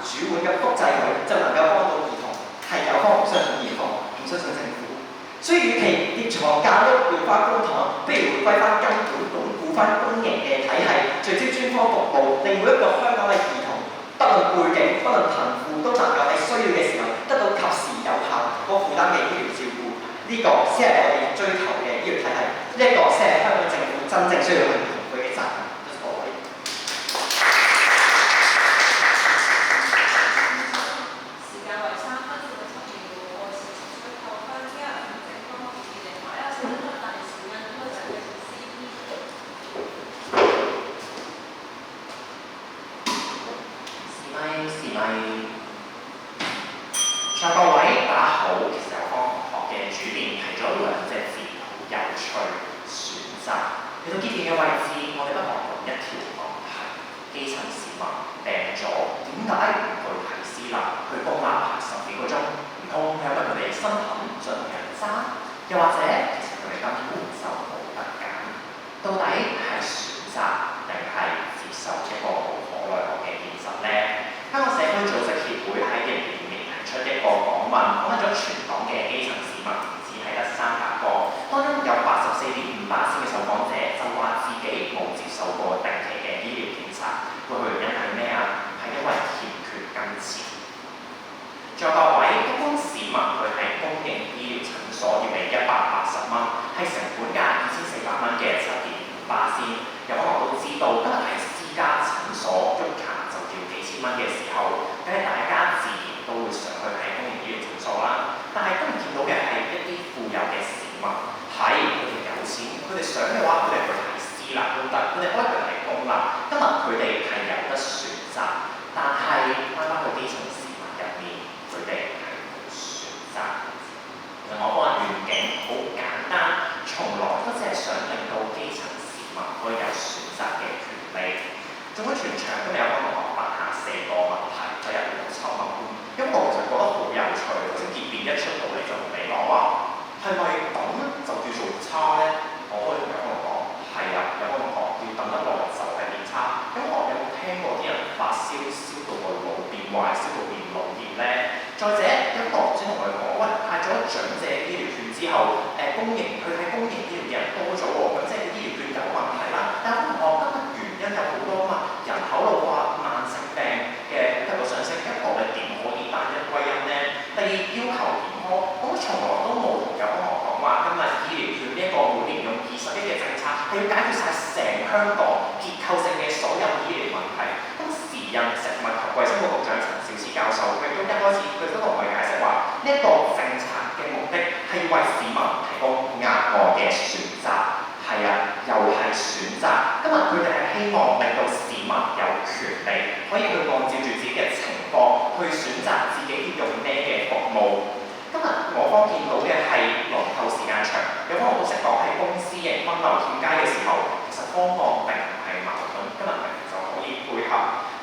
主管咁複製佢，就能夠幫到兒童，係有方唔相信兒童，唔相信政府。所以，與其疊床架屋要花公帑，不如回歸翻根本，鞏固翻公營嘅體系，聚焦專科服務，令每一個香港嘅兒童，不論背景、不論貧富，都能夠喺需要嘅時候得到及時有效、可負擔嘅醫療照顧。呢個先係我哋追求嘅醫療體系，呢一個先係香港政府真正需要去同佢嘅責任。各位。時間為3分至7秒，我是最後向之後行政方面嘅另外一個小分大時間推進嘅 CP。是咪？在各位大家好，其實有科學嘅主編提咗2隻字，好有趣，選擇。嚟到結語嘅位置，我哋不妨用一條問題：基層市民病咗，點解唔去睇私立，去公立排10幾個鐘？唔通係因為佢哋身痕唔想同人爭？又或者其實佢哋根本就冇得揀？到底係選擇定係接受一個無可奈何嘅現實呢？香港社區組織協會喺2022年提出一個訪問，訪問咗全港嘅基層市民，只係得300個，當中有84.5%嘅受訪者就話自己冇接受過定期嘅醫療檢查，個原因係咩啊？係因為欠缺金錢。在各位，一般市民佢喺公營醫療診所要俾180蚊，係成本價2400蚊嘅7.5%。有可能都知道，今日喺私家診所喐卡就要幾千蚊嘅時候，梗係大家自然都會上去喺公營醫療診所啦。但係今日見到嘅係一啲富有嘅市民，係佢哋有錢，佢哋想嘅話，佢哋去睇私立都得，佢哋可以去睇公立。今日佢哋係有得選擇，但係翻返去基層市民入面，佢哋係冇選擇。其實我個人願景好簡單，從來都只係想令到基層可以有選擇嘅權利。總之全場今日有個同學問下4個問題，就1年6抽問。咁我其實覺得好有趣。頭先結辯一出到嚟就同你講話，係咪等就叫做差呢？我可以同有個同學講，係啊，有個同學要等得耐就係變差。咁我有冇聽過啲人發燒燒到個腦變壞，燒到變腦炎呢？再者，有個學先同佢講，喂，派咗長者醫療券之後，佢喺公營醫療嘅人多咗喎，咁即係醫療券有問題啦。但係我今日原因有好多嘛，人口老化、慢性病嘅普及率上升，一個你點可以單一歸因呢？第二，要求健康，我從來都冇同有同學講話，今日醫療券呢一個每年用20億嘅政策係要解決晒成香港結構性嘅所有醫療問題。咁時任食物及衛生局局長陳肇始教授，佢都一開始佢都同我哋解釋話，呢一個政策嘅目的係要為市民提供額外嘅選擇。擇，係啊，又係選擇。今日佢哋係希望令到市民有權利可以去按照住自己嘅情況去選擇自己要用咩嘅服務。今日我方見到嘅係輪候時間長，有方我都識講係公私營分流欠佳嘅時候，其實方案並唔係矛盾，今日明明就可以配合。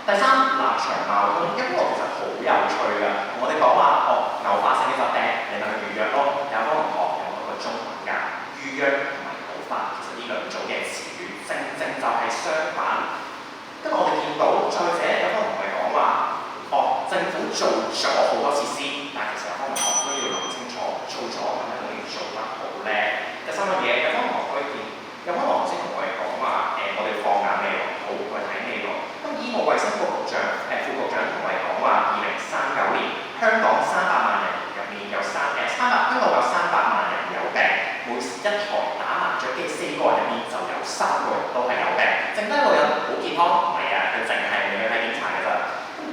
第三，立場矛盾，一個其實好有趣㗎。我哋講話偶發性嘅疾病，你咪去預約咯。有方同學用嗰個中文㗎，預約同埋偶發，其實呢兩組嘅詞語正正就係相反。今日我哋見到，再者有方同學講話，政府做咗好多設施，但其實有方同學都要諗清楚，做咗咁樣可以做得好叻。第三樣嘢，有方同學可以見，有方同學先同我哋講話，我哋放眼未來，好去睇未來。咁醫務衛生局局長副局長同我哋講話，2039年香港300萬人入面有香港有300萬人有病，每一台打麻雀機4個人入面就有3個人都係有病，剩低一個人好健康，唔係啊，佢淨係未去睇檢查㗎咋。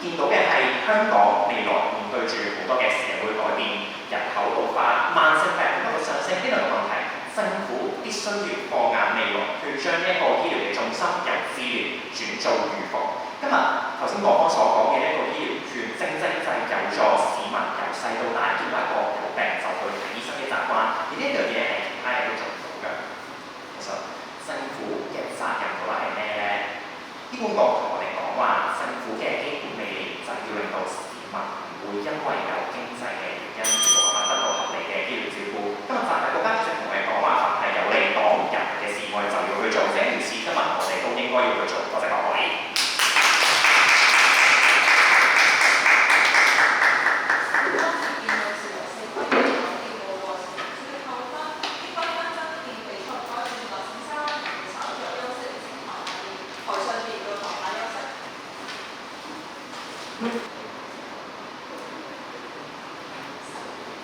見到嘅係香港未來面對住好多嘅社會改變，人口老化、慢性病不斷上升呢兩個問題，政府必須要放眼未來，去將一個醫療嘅重心由治療轉做預防。今日頭先我方所講嘅一個醫療券，正正就係有助市民由細到大見到一個有病就去睇醫生嘅習慣，而呢一樣嘢係其他人都做唔到嘅。其實政府嘅責任嘅話係咩呢？醫管局同我哋講話，政府嘅基本理念就係要令到市民唔會因為有經濟嘅原因而冇辦法得到合理嘅醫療照顧。今日泛民國家主席同我哋講話，凡係有利黨人嘅事，我哋就要去做。這件事今日我哋都應該要去做。多謝各位。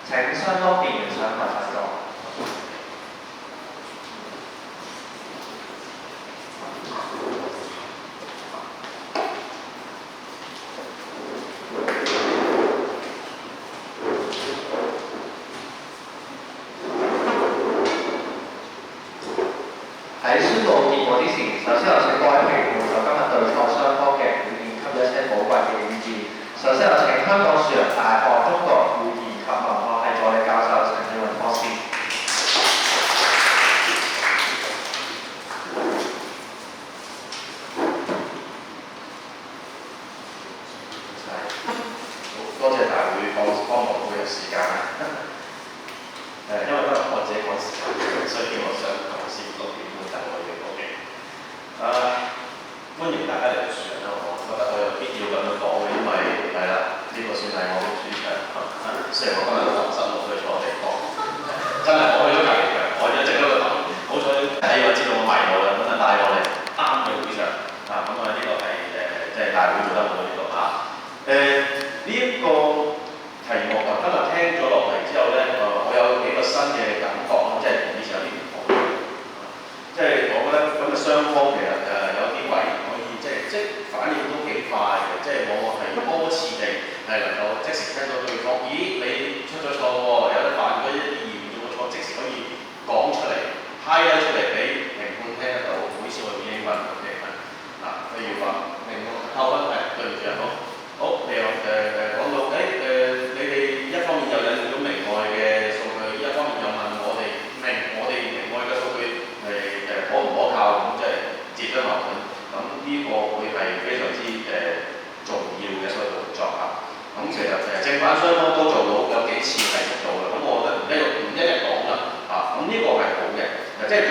請雙方辯員上台發言。喺宣佈結果之前，首先有請各位評判就今日對抗雙方嘅表現給一些寶貴嘅意見。首先有請香港樹仁大學中國語言及文化系助理教授陳耀榮博士。多謝大會幫我每日時間。因為今日我自己趕時間，所以我想講先6點半就我要講嘅。歡迎大家嚟到樹仁啦，我覺得我有必要咁樣講嘅，因為係啦，呢個算係我嘅主場。雖然我今日都放心我去錯地方，真係我去咗隔離場，我一直喺度等。好彩睇我知道我迷路啦，咁啊帶我嚟啱嘅會場。咁啊呢個係即係大會做得好呢個嚇。呢一個題目啊，今日聽咗落嚟之後咧，我有幾個新嘅感覺咯，即係同以前有啲唔同。即係我覺得咁嘅雙方其實有啲位可以即反應都幾快嘅，即係往往係多次地係能夠即時聽到對方，咦你出咗錯喎，有得犯咗一啲嚴重嘅錯，即時可以講出嚟 highlight 出嚟俾評判聽得到。唔好意思，我用英文嘅嗱，譬如話評判扣分對唔住啊，好，你又講到你哋一方面又引用咗明愛嘅數據，一方面又問我哋明愛嘅數據係可唔可靠，咁即係自相矛盾。咁呢個會係非常之重要嘅一個動作嚇。咁其實正反雙方都做到，有幾次係做到嘅。咁我覺得唔一日講啦嚇。咁呢個係好嘅，即係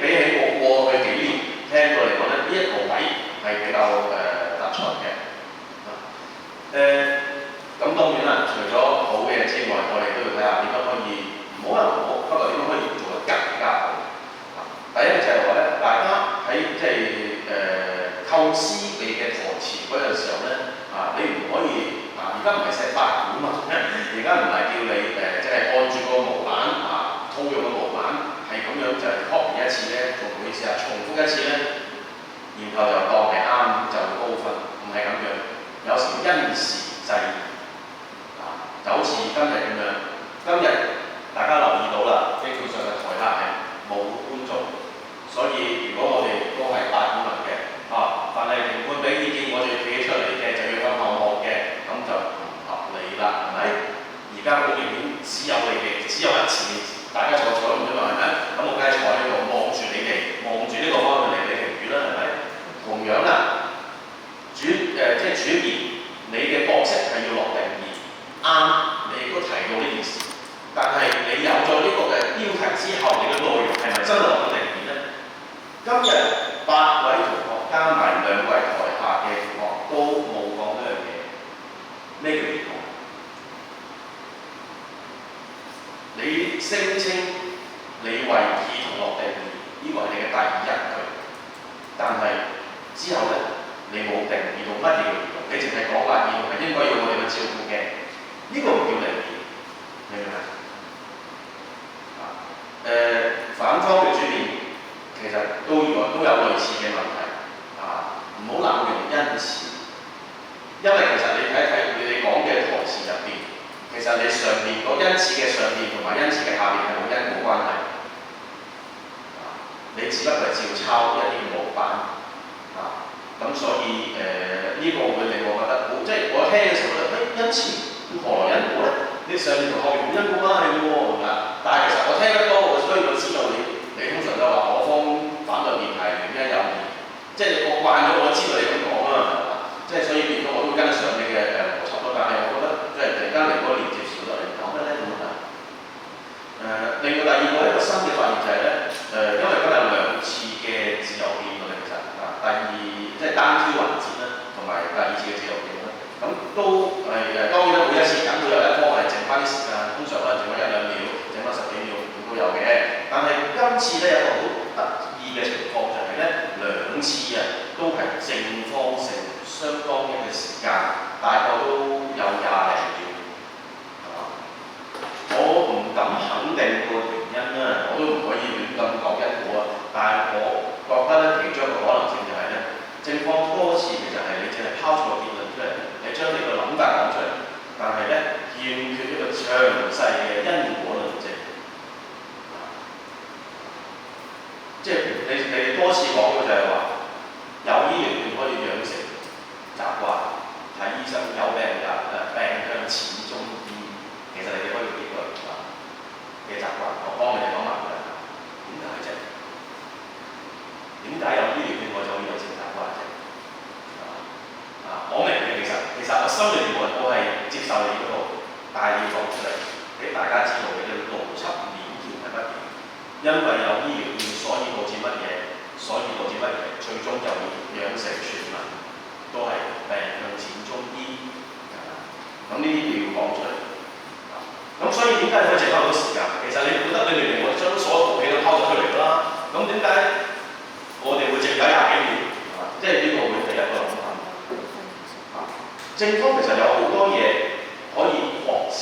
比起我過去幾年聽過嚟講咧，呢一個位係比較突出嘅。咁當然啦，除咗好嘅之外，我哋都要睇下點樣可以唔好話唔好，不過點樣可以做得更加好。第一就係話咧，大家喺即係構思你嘅台詞嗰陣時候咧，你唔可以而家唔係寫法本嘛，而家唔係叫你即係按住個模板套用個模板係咁樣就 copy 一次咧，唔好意思重複一次咧，然後就當係啱就高分，唔係咁樣。有時因時制宜就好似今日咁樣。今日大家留意到啦，基本上嘅台下係冇觀眾，所以如果我哋都係大股民嘅，但係評判俾意見，我哋企出嚟嘅就要向後望嘅，咁就唔合理啦，係咪？而家好明顯只有你哋，只有一次，大家坐咁啫嘛，係咪？咁我梗係坐喺度望住你哋，望住呢個方向嚟你評語啦，係咪？同樣啦，即係主言，你嘅角色係要落定義，啱，你亦都提到呢件事，但係你有咗呢個嘅標題之後，你嘅內容係咪真係落咗定義咧？今日8位同學加埋2位台下嘅同學都冇講呢樣嘢，咩叫認同？你聲稱你為意同落定義，呢個係你嘅第一句，但係之後咧，你冇定義到乜嘢叫認同，你淨係講話認同係應該要我哋去照顧嘅，呢個唔叫定義，明唔明啊？反方嘅主面其實都有類似嘅問題，唔好濫用恩賜，因為其實你睇你講嘅台詞入邊，其實你上面嗰恩賜嘅上面同埋恩賜嘅下面係冇因果關係，你只不過係照抄一啲模板，咁所以呢個會令我覺得好，即係我聽嘅時候覺得，恩賜何來因果咧？你上面同下面冇因果關係嘅喎，係咪啊？但係其實我聽得多，我雖然我知道你通常都話我方反對辯題原因有異，即係我慣咗，我知道你咁講啊嘛，即係所以變咗我都跟得上你嘅邏輯咯。但係我覺得即係突然間嚟嗰個連接少咗，你講咩咧咁啊？另外第二個一個新嘅發現就係咧，因為今日2次嘅自由辯論其實第二即係單挑環節啦，同埋第2次嘅自由辯論，咁都係當然啦，每一次梗會有一科係剩翻啲時間，通常可能剩翻1-2秒，剩翻10幾秒都有嘅。但係今次咧有個好特意嘅情況就係咧，2次都係正方性相當嘅時間，大概都有20秒，係嘛？我唔敢肯定個原因啦，我都唔可以亂咁講因果啊。但係我覺得咧，其中一個可能性就係咧，正方多次其實係你淨係拋錯結論出嚟，你將你個諗法講出嚟，但係咧欠缺一個詳細嘅因果論證。即係你多次講嘅就係話，有醫療券可以養成習慣，睇醫生有病病向淺中醫，其實你哋可以呢個嘅習慣，我幫你哋講埋佢。點解啫？點解有醫療券我就可以養成習慣啫？我明嘅，其實我心裏面我係接受你嗰度，但係要講出嚟，俾大家知道你嘅邏輯鏈條係乜嘢。因為有醫療券，所以導致乜嘢？最終就會養成全民都係病向淺中醫。咁呢啲要講出嚟。咁所以點解你可以剩翻好多時間？其實你覺得你明明我將所有武器都拋咗出嚟啦，咁點解我哋會剩低20幾秒？即係呢個會第一個諗法。正方其實有好多嘢可以擴展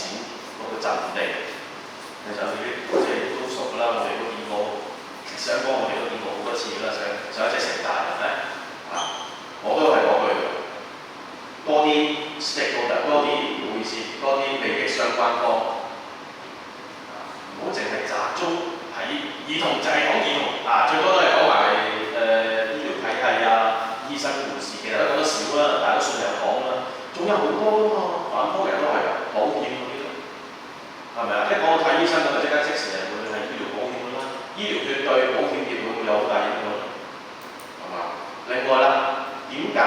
嗰個陣地。其實你即係都熟㗎啦，我哋都見過，上課我哋都見過好多次啦，上一隻城大係咪？我都係講句，多啲 stakeholder， 多啲唔好意思，多啲利益相關方，唔好淨係集中喺兒童，就係講兒童，最多都係講埋醫療體系醫生護士，其實都講得少啦，大多數又講啦，仲有好多㗎嘛，反方人都係保險嗰啲。係咪啊？一講到睇醫生咁就即刻即時係會係醫療保險啦，醫療券對保險業會有好大影響，係嘛？另外啦，點解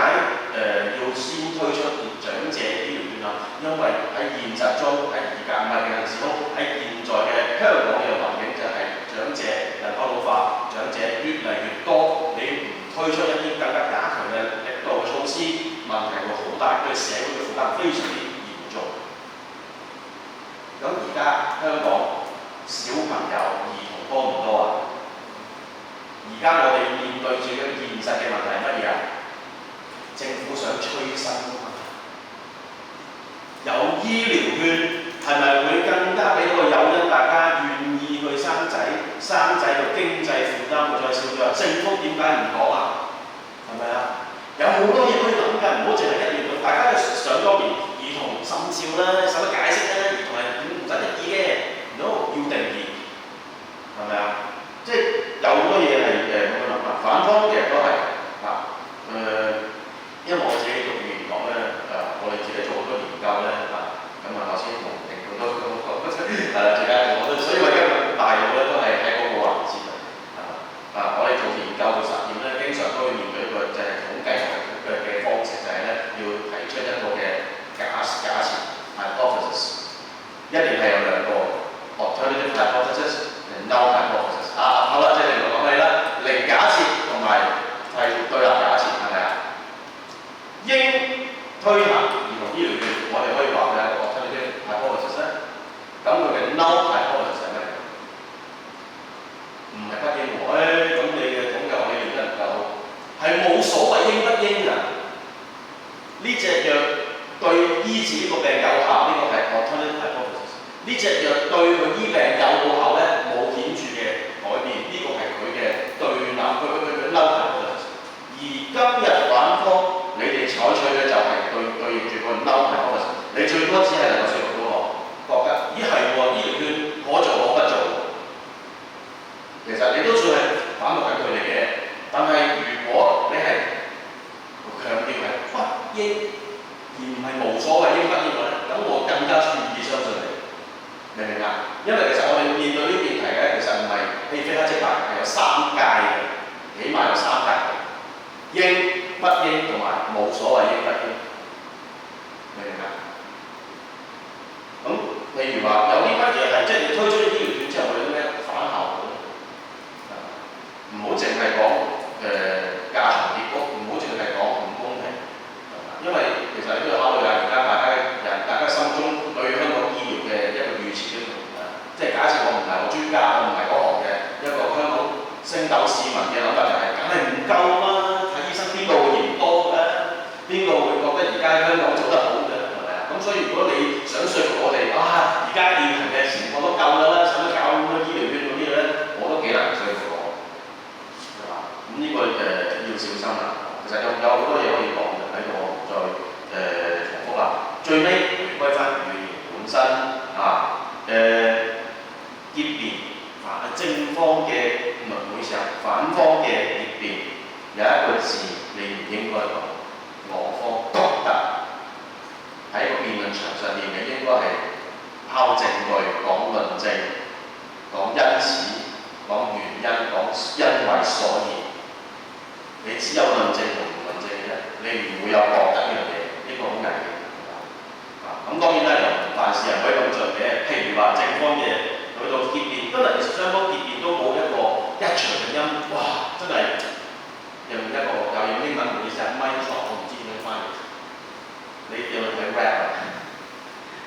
要先推出長者醫療券啊？因為喺現實中喺而家唔係平行時空，喺現在嘅香港嘅環境就係長者人口老化，長者越嚟越多，你唔推出一啲更加加強嘅力度嘅措施，問題會好大，對社會嘅負擔非常之嚴重。咁而家香港小朋友兒童多唔多啊？而家我哋面對住嘅現實嘅問題係乜嘢啊？政府想催生啊嘛，有醫療券係咪會更加俾個誘因大家願意去生仔？生仔個經濟負擔會再少咗。政府點解唔講啊？係咪啊？有好多嘢可以諗㗎，唔好淨係一言論。大家想當年兒童心照啦，使乜解釋咧？兒童係唔使得意嘅，no 要定義，係咪啊？即係有好多嘢係反方其實都係因為我自己讀語言學咧，我哋自己做好多研究咧，咁頭先同定好多咁最緊要我都，所以我今日大腦咧都係喺嗰個環節我哋做研究做實驗咧，經常都會面對一個就係統計學嘅方式，就係咧要提出一個嘅假設 hypothesis， 一定係有兩個 alternative hypothesis 同 null hypothesis。好啦，即係你講起啦，零假設同埋係對立假設係咪啊？應推行兒童醫療券，我哋可以話佢係一個 alternative hypothesis 咧。咁佢嘅 null hypothesis 係咩？唔係不應喎，咁你嘅統計學理論真係唔夠好，係冇所謂應不應㗎。呢隻藥對醫治呢個病有效，呢個係 alternative hypothesis。呢隻藥對佢醫病有冇效咧？冇顯著嘅改變，呢個係佢嘅對立，佢嘅 null hypothesis。而今日反方，你哋採取嘅就係對應住個 null hypothesis。你最多只係能夠說服到我，覺得咦係喎，醫療券可做可不做。其實你都算係反駁緊佢哋嘅，但係如果你係強調係不應，而唔係無所謂應不應咧，咁我更加願意相信你，明唔明啊？因為其實我哋面對呢啲題咧，其實唔係非黑即白，係有三界嘅，起碼有三界嘅，應不應同埋無所謂應不應，明唔明啊？咁譬如話有啲乜嘢係即係你推出醫療券之後會有啲咩反效果？唔好淨係講架床疊屋，唔好淨係講唔公平，因為其實你都要考慮下而家大家心中對香港醫療嘅一個預設嘅即係假設我唔係個專家，我唔係嗰行嘅一個香港升斗市民嘅諗法就係，梗係唔夠啦！睇醫生邊個會嫌多嘅？邊個會覺得而家香港做得好嘅？係咪啊？咁所以如果你想說服我哋而家現行嘅情況都夠啦，使乜搞咁多醫療券嗰啲咧？我都幾難說服我。咁呢個要小心啦。其實有好多嘢可以講嘅，喺度我唔再重複啦。最尾回歸翻語言本身結辯正方嘅唔會時候，反方嘅結辯有一個字你唔應該講，我方覺得喺個辯論場上面，你應該係拋證據、講論證、講因此、講原因、講因為所以。你只有論證同唔論證嘅啫，你唔會有覺得呢樣嘢，呢個好危險。咁當然啦，又凡事人可以咁做嘅。譬如話正方嘅去到結辯，今日其實雙方結辯都冇一個一場嘅音，哇！真係用一個又用英文唔好意思，mic drop，我唔知點樣翻譯。你有冇睇 rap 啊？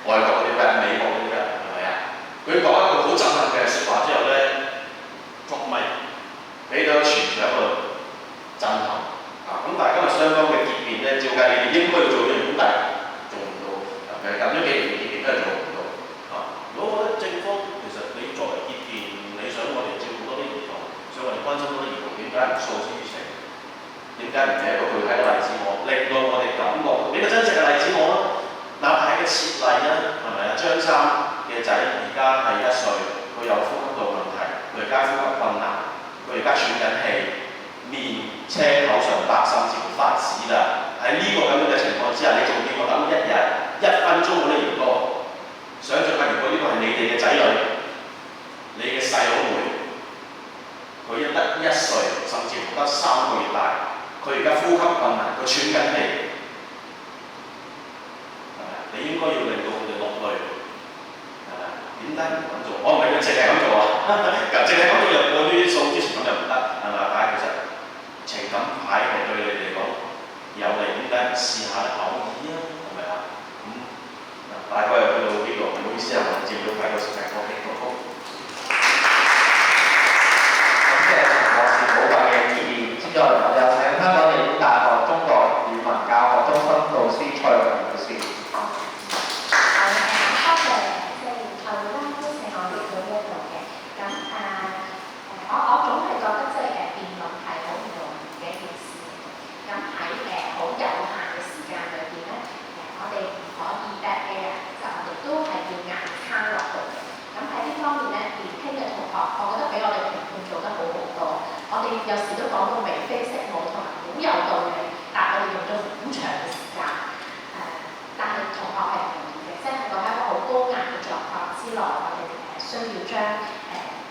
外國嗰啲 rap，美國嗰啲 rap 係咪啊？佢講一句好震撼嘅説話之後咧，捉咪俾到全場喺度震撼咁但係今日雙方嘅結辯咧，照計你哋應該要做嘅，咁但係做唔到。近咗幾年嘅結辯都係做唔到。如果我覺得正方其實你作為結辯，你想我哋照顧多啲兒童，想我哋關心多啲兒童，點解唔訴諸於情？點解唔係一個具體嘅例子我，令到我哋感覺俾個真實嘅例子我咯？哪怕係個設例啦，係咪啊？張生嘅仔而家係1歲，佢有呼吸道問題，佢而家呼吸困難，佢而家喘緊氣。面青口上白，甚至乎發紫啦！喺呢個咁樣嘅情況之下，你仲叫我等1日1分鐘嗰啲唔多？想象下，如果呢個係你哋嘅仔女，你嘅細佬妹，佢得1歲，甚至乎得3個月大，佢而家呼吸困難，佢喘緊氣，係咪？你應該要令到佢哋落淚，係咪？點解唔咁做？我唔係佢淨係咁做啊！淨係咁做入嗰啲數之前咁就唔得，係咪？但係其實情感牌係對你哋嚟講有利，點解唔試下偶爾啊？係咪啊？大概又去到呢度，唔好意思啊，我接到睇到時間過幾多分。即係我是寶貴嘅結辯。接落嚟我有請香港理工大學中國語文教學中心導師蔡慧榮老師。多謝蔡會啦，邀請我嚟到呢一度嘅。咁我總有時都講到眉飛色舞同埋好有道理，但係我哋用咗好長嘅時間。但係同學係唔同嘅，即係喺一個好高壓嘅狀況之內，我哋需要將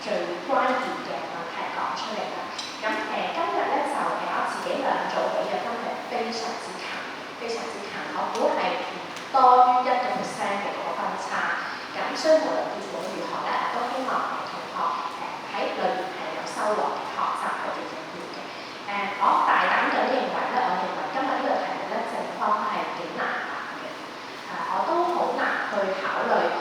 最關鍵嘅問題講出嚟啦。咁今日咧就我自己兩組俾嘅分係非常之近，非常之近，我估係唔多於1%嘅嗰個分差。咁所以無論結果如何咧，都希望同學喺裏面係有收穫嘅學習嗰啲經驗嘅。我大膽咁認為咧，我認為今日呢個題目咧，正方係幾難答嘅。我都好難去考慮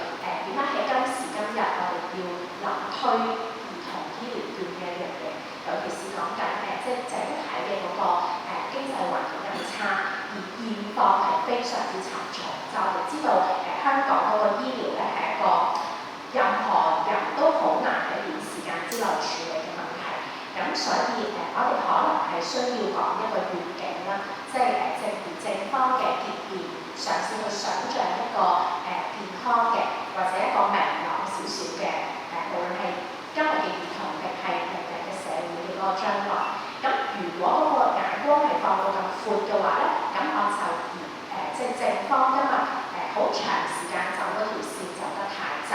點解喺今時今日我哋要臨推兒童醫療券嘅一樣嘢，尤其是講緊即係整體嘅嗰個經濟環境咁差，而現況係非常之沉重。就我哋知道香港嗰個醫療咧係一個任何人都好難喺短時間之內處理嘅問題。咁所以我哋可能係需要講一個願景啦，即係正方嘅結論，嘗試去想像一個健康嘅或者一個明朗少少嘅無論係今日嘅兒童定係明日嘅社會嘅嗰個將來。咁如果嗰個眼光係放到咁闊嘅話咧，咁我就即係正方今日好長時間走嗰條線走得太窄，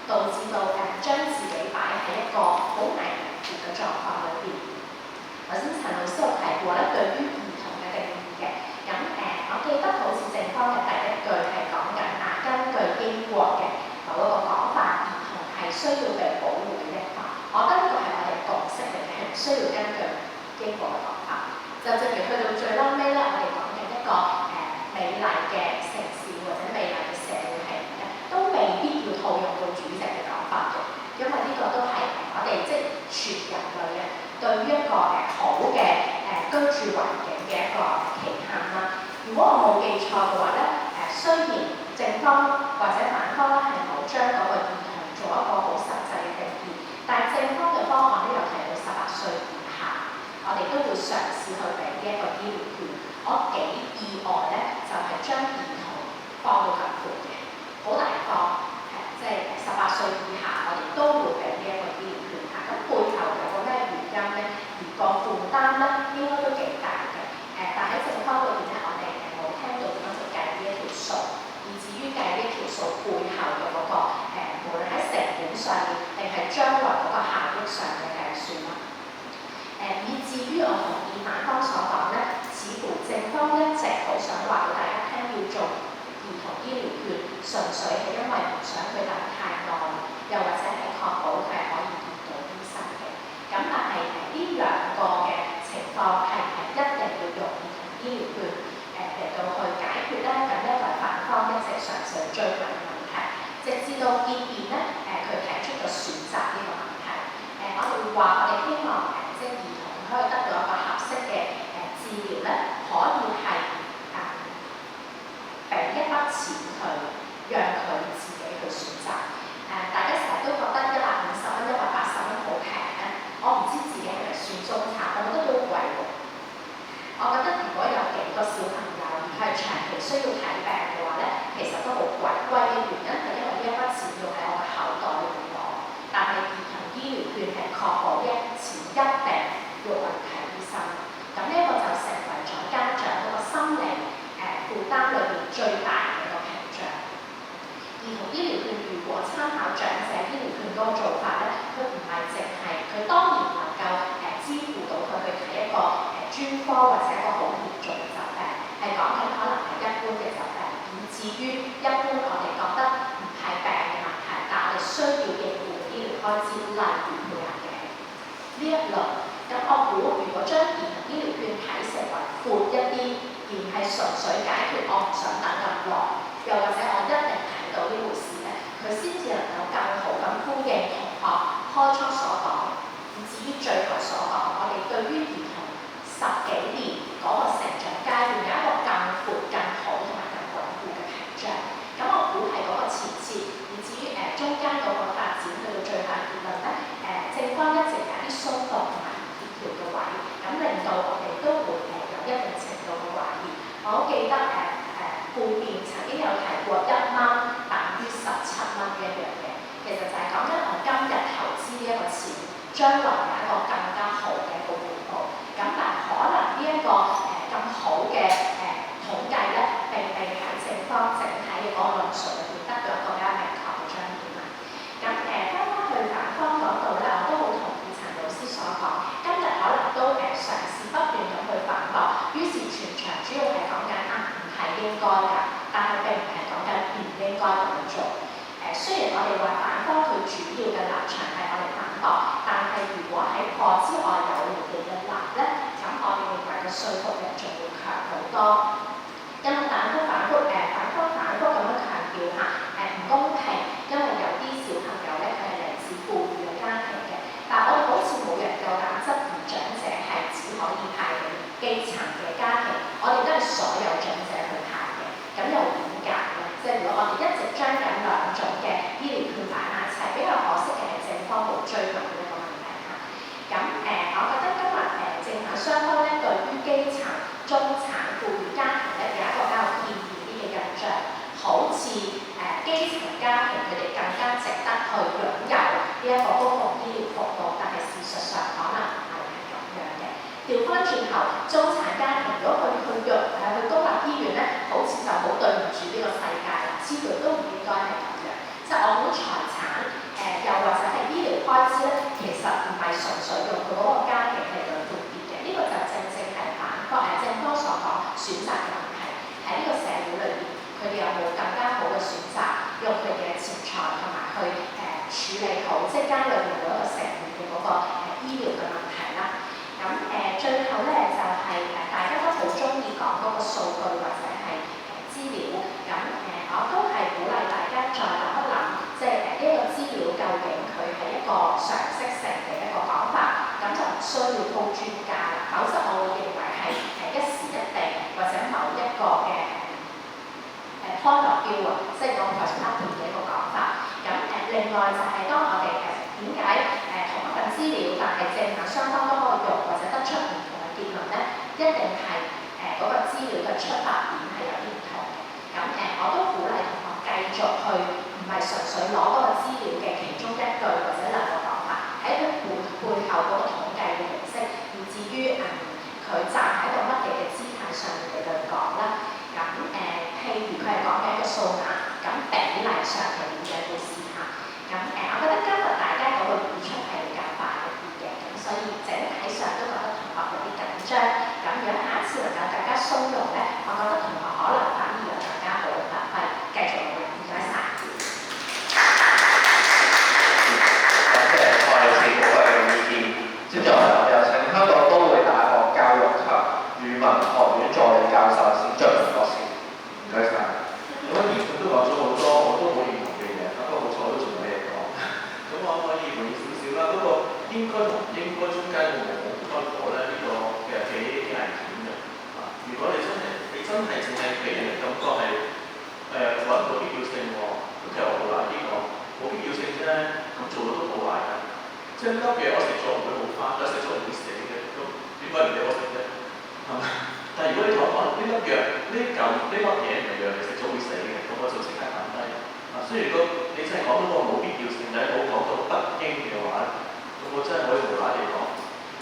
導致到將自己擺喺一個好危險嘅狀況裏邊。頭先陳老師有提過咧，對於兒童嘅定義嘅，咁我記得好似正方嘅第一句係講緊根據英國嘅某一個講法，兒童係需要被保護嘅一群。我覺得呢個係我哋共識嚟嘅，係唔需要根據英國嘅講法。就正如去到最撈尾咧，我哋講緊一個美麗嘅城市或者美麗嘅社會係都未必要套用到主席嘅講法嘅，因為呢個都係我哋即係全人類嘅對於一個好嘅居住環境嘅一個期限啦。如果我冇記錯嘅話咧，雖然正方或者反方咧係冇將嗰個兒童做一個好實際嘅定義，但係正方嘅方案都有提到18歲以下，我哋都會嘗試去俾呢一個醫療券。我幾意外咧，就係將兒童放到咁闊嘅，好大方，即係18歲以下，我哋都會俾呢一個醫療券嚇。咁背後有個咩原因咧？而個負擔咧應該都幾大嘅。但喺正方裏邊咧，我哋冇聽到點樣去計呢一條數，以至於計呢一條數背後嘅嗰個無論喺成本上面定係將來嗰個效益上嘅計算啦。以至於我同意反方所講咧，似乎正方一直好想話俾大家聽，要做兒童醫療券，純粹係因為唔想佢等太耐，又或者係確保佢係可以見到醫生嘅。咁但係呢兩個嘅情況係唔係一定要用兒童醫療券嚟到去解決咧？咁呢個係反方一直嘗試追問嘅問題，直至到結辯咧，佢提出咗選擇呢個問題。我哋會話我哋希望即係兒童可以得到一個合適嘅治療咧，可以係俾一筆錢佢，讓佢自己去選擇。大家成日都覺得150蚊、180蚊好平咧，我唔知自己係咪算中產，我覺得都貴喎。我覺得如果有幾個小朋友而佢係長期需要睇病嘅話咧，其實都好貴。貴嘅原因係因為呢一筆錢用喺我嘅口袋裏面攞，但係兒童醫療券係確保呢一筆錢一定要去睇醫生。咁呢一個就成為咗家長嗰個心理負擔裏面最大嘅一個屏障。兒童醫療券如果參考長者醫療券嗰個做法咧，佢唔係淨係佢當然能夠支付到佢去睇一個專科或者一個好嚴重嘅疾病，係講緊可能係一般嘅疾病，以至於一般我哋覺得唔係病嘅問題，但我哋需要應付嘅醫療開支，例如配合嘅呢一類。咁我估如果將兒童醫療券睇成為闊一啲，而唔係純粹解決我唔想等咁耐，又或者我一定睇到呢回事咧，佢先至能夠更好咁呼應同學開初所講，以至於最後所講，我哋對於兒童10幾年嗰個成長階段有一個更闊、更好同埋更穩固嘅屏障。咁我估係嗰個前設，以至於中間嗰個發展去到最後結論咧，正方一直有啲鬆動同埋協調嘅位，咁令到我哋都會有一定程度嘅懷疑。我好記得背咁好嘅統計咧，並未喺正方整體嘅嗰個論述入邊得到一個比較明確嘅彰顯啊。咁翻返去反方嗰度咧，我都好同意陳老師所講，今日可能都嘗試不斷咁去反駁，於是全場主要係講緊唔係應該㗎，但係並唔係講緊唔應該咁樣做。雖然我哋話反方佢主要嘅立場係我哋反駁，但係如果喺破之外有利嘅立咧，咁我哋認為嘅說服力仲會強好多。因為反方反覆咁樣強調唔公平，因為有啲小朋友咧佢係嚟自富裕嘅家庭嘅，但係我哋好似冇人夠膽質疑長者係只可以派俾基層嘅家庭，我哋都係所有長者去派嘅，咁又點解咧？即係如果我哋一直將緊兩種嘅醫療券擺埋一齊，比較可惜嘅係政府冇追問呢個問題嚇。咁我覺得今日正反雙方咧對於基層、中產、富裕家庭咧有一個比較片面啲嘅印象，好似基層家庭佢哋更加值得去擁有呢一個公共醫療服務，但係事實上可能唔係咁樣嘅。調翻轉頭，中產家庭如果佢去公立醫院咧，好似就好對唔住呢個世界啦，似乎都唔應該係咁樣。即係我估財產又或者係醫療開支咧，其實唔係純粹用佢嗰個家庭嚟到判別嘅，呢個就正係正方所講選擇嘅問題。喺呢個社會裏邊，佢哋有冇更加好嘅選擇，用佢哋嘅錢財同埋去處理好即係家裏面嗰個成員嘅嗰個醫療嘅問題啦。咁最後咧就係大家都好中意講嗰個數據或者係資料，咁我都係鼓勵大家再諗一諗，即係呢個資料究竟佢係一個常識性嘅一個講法，咁就唔需要高專家啦，否則我會認為係一時一地或者某一個嘅康樂標啊，即係講 personality 嘅一個講法。咁另外就係當我哋點解同一份資料，但係正反雙方都可以用，或者得出唔同嘅結論咧，一定係嗰個資料嘅出發點係有啲唔同嘅。咁我都鼓勵同學繼續去，唔係純粹攞嗰個資料嘅其中一句或者兩個講法，喺佢背後嗰個統計嘅形式，以至於佢站喺一個乜嘢嘅姿態上面嚟到講啦。咁譬如佢係講緊一個數額，咁比例上係點嘅會試下。咁我覺得今日大家嗰個語出係比較快一啲嘅，咁所以整體上都覺得同學有啲緊張。咁如果下一次能夠更加鬆容咧，我覺得同學可能反而有更加好嘅發揮，繼續努力。唔該晒。多謝我哋四個嘅意見。接住我哋有請香港都會大學教育及語文學院助理教授冼俊文博士。唔該晒。咁啊，袁總都講咗好多我都好認同嘅嘢，不過好彩我都仲有嘢講。咁我可以回應少少啦。不過應該同唔應該中間嘅模糊開火咧，呢個其實幾危險嘅。如果你真係淨係俾人嘅感覺係揾唔到必要性喎，咁其實我好難呢個冇必要性啫，咁做咗都好壞㗎。即係呢粒嘢我食咗唔會好翻，但係食咗唔會死嘅，咁點解唔俾我食啫？係咪？但係如果你同我講呢粒藥呢粒嘢唔係藥，你食咗會死嘅，咁我就即刻減低。雖然你真係講到個冇必要性，但係冇講到不應嘅話，咁我真係可以無賴地講，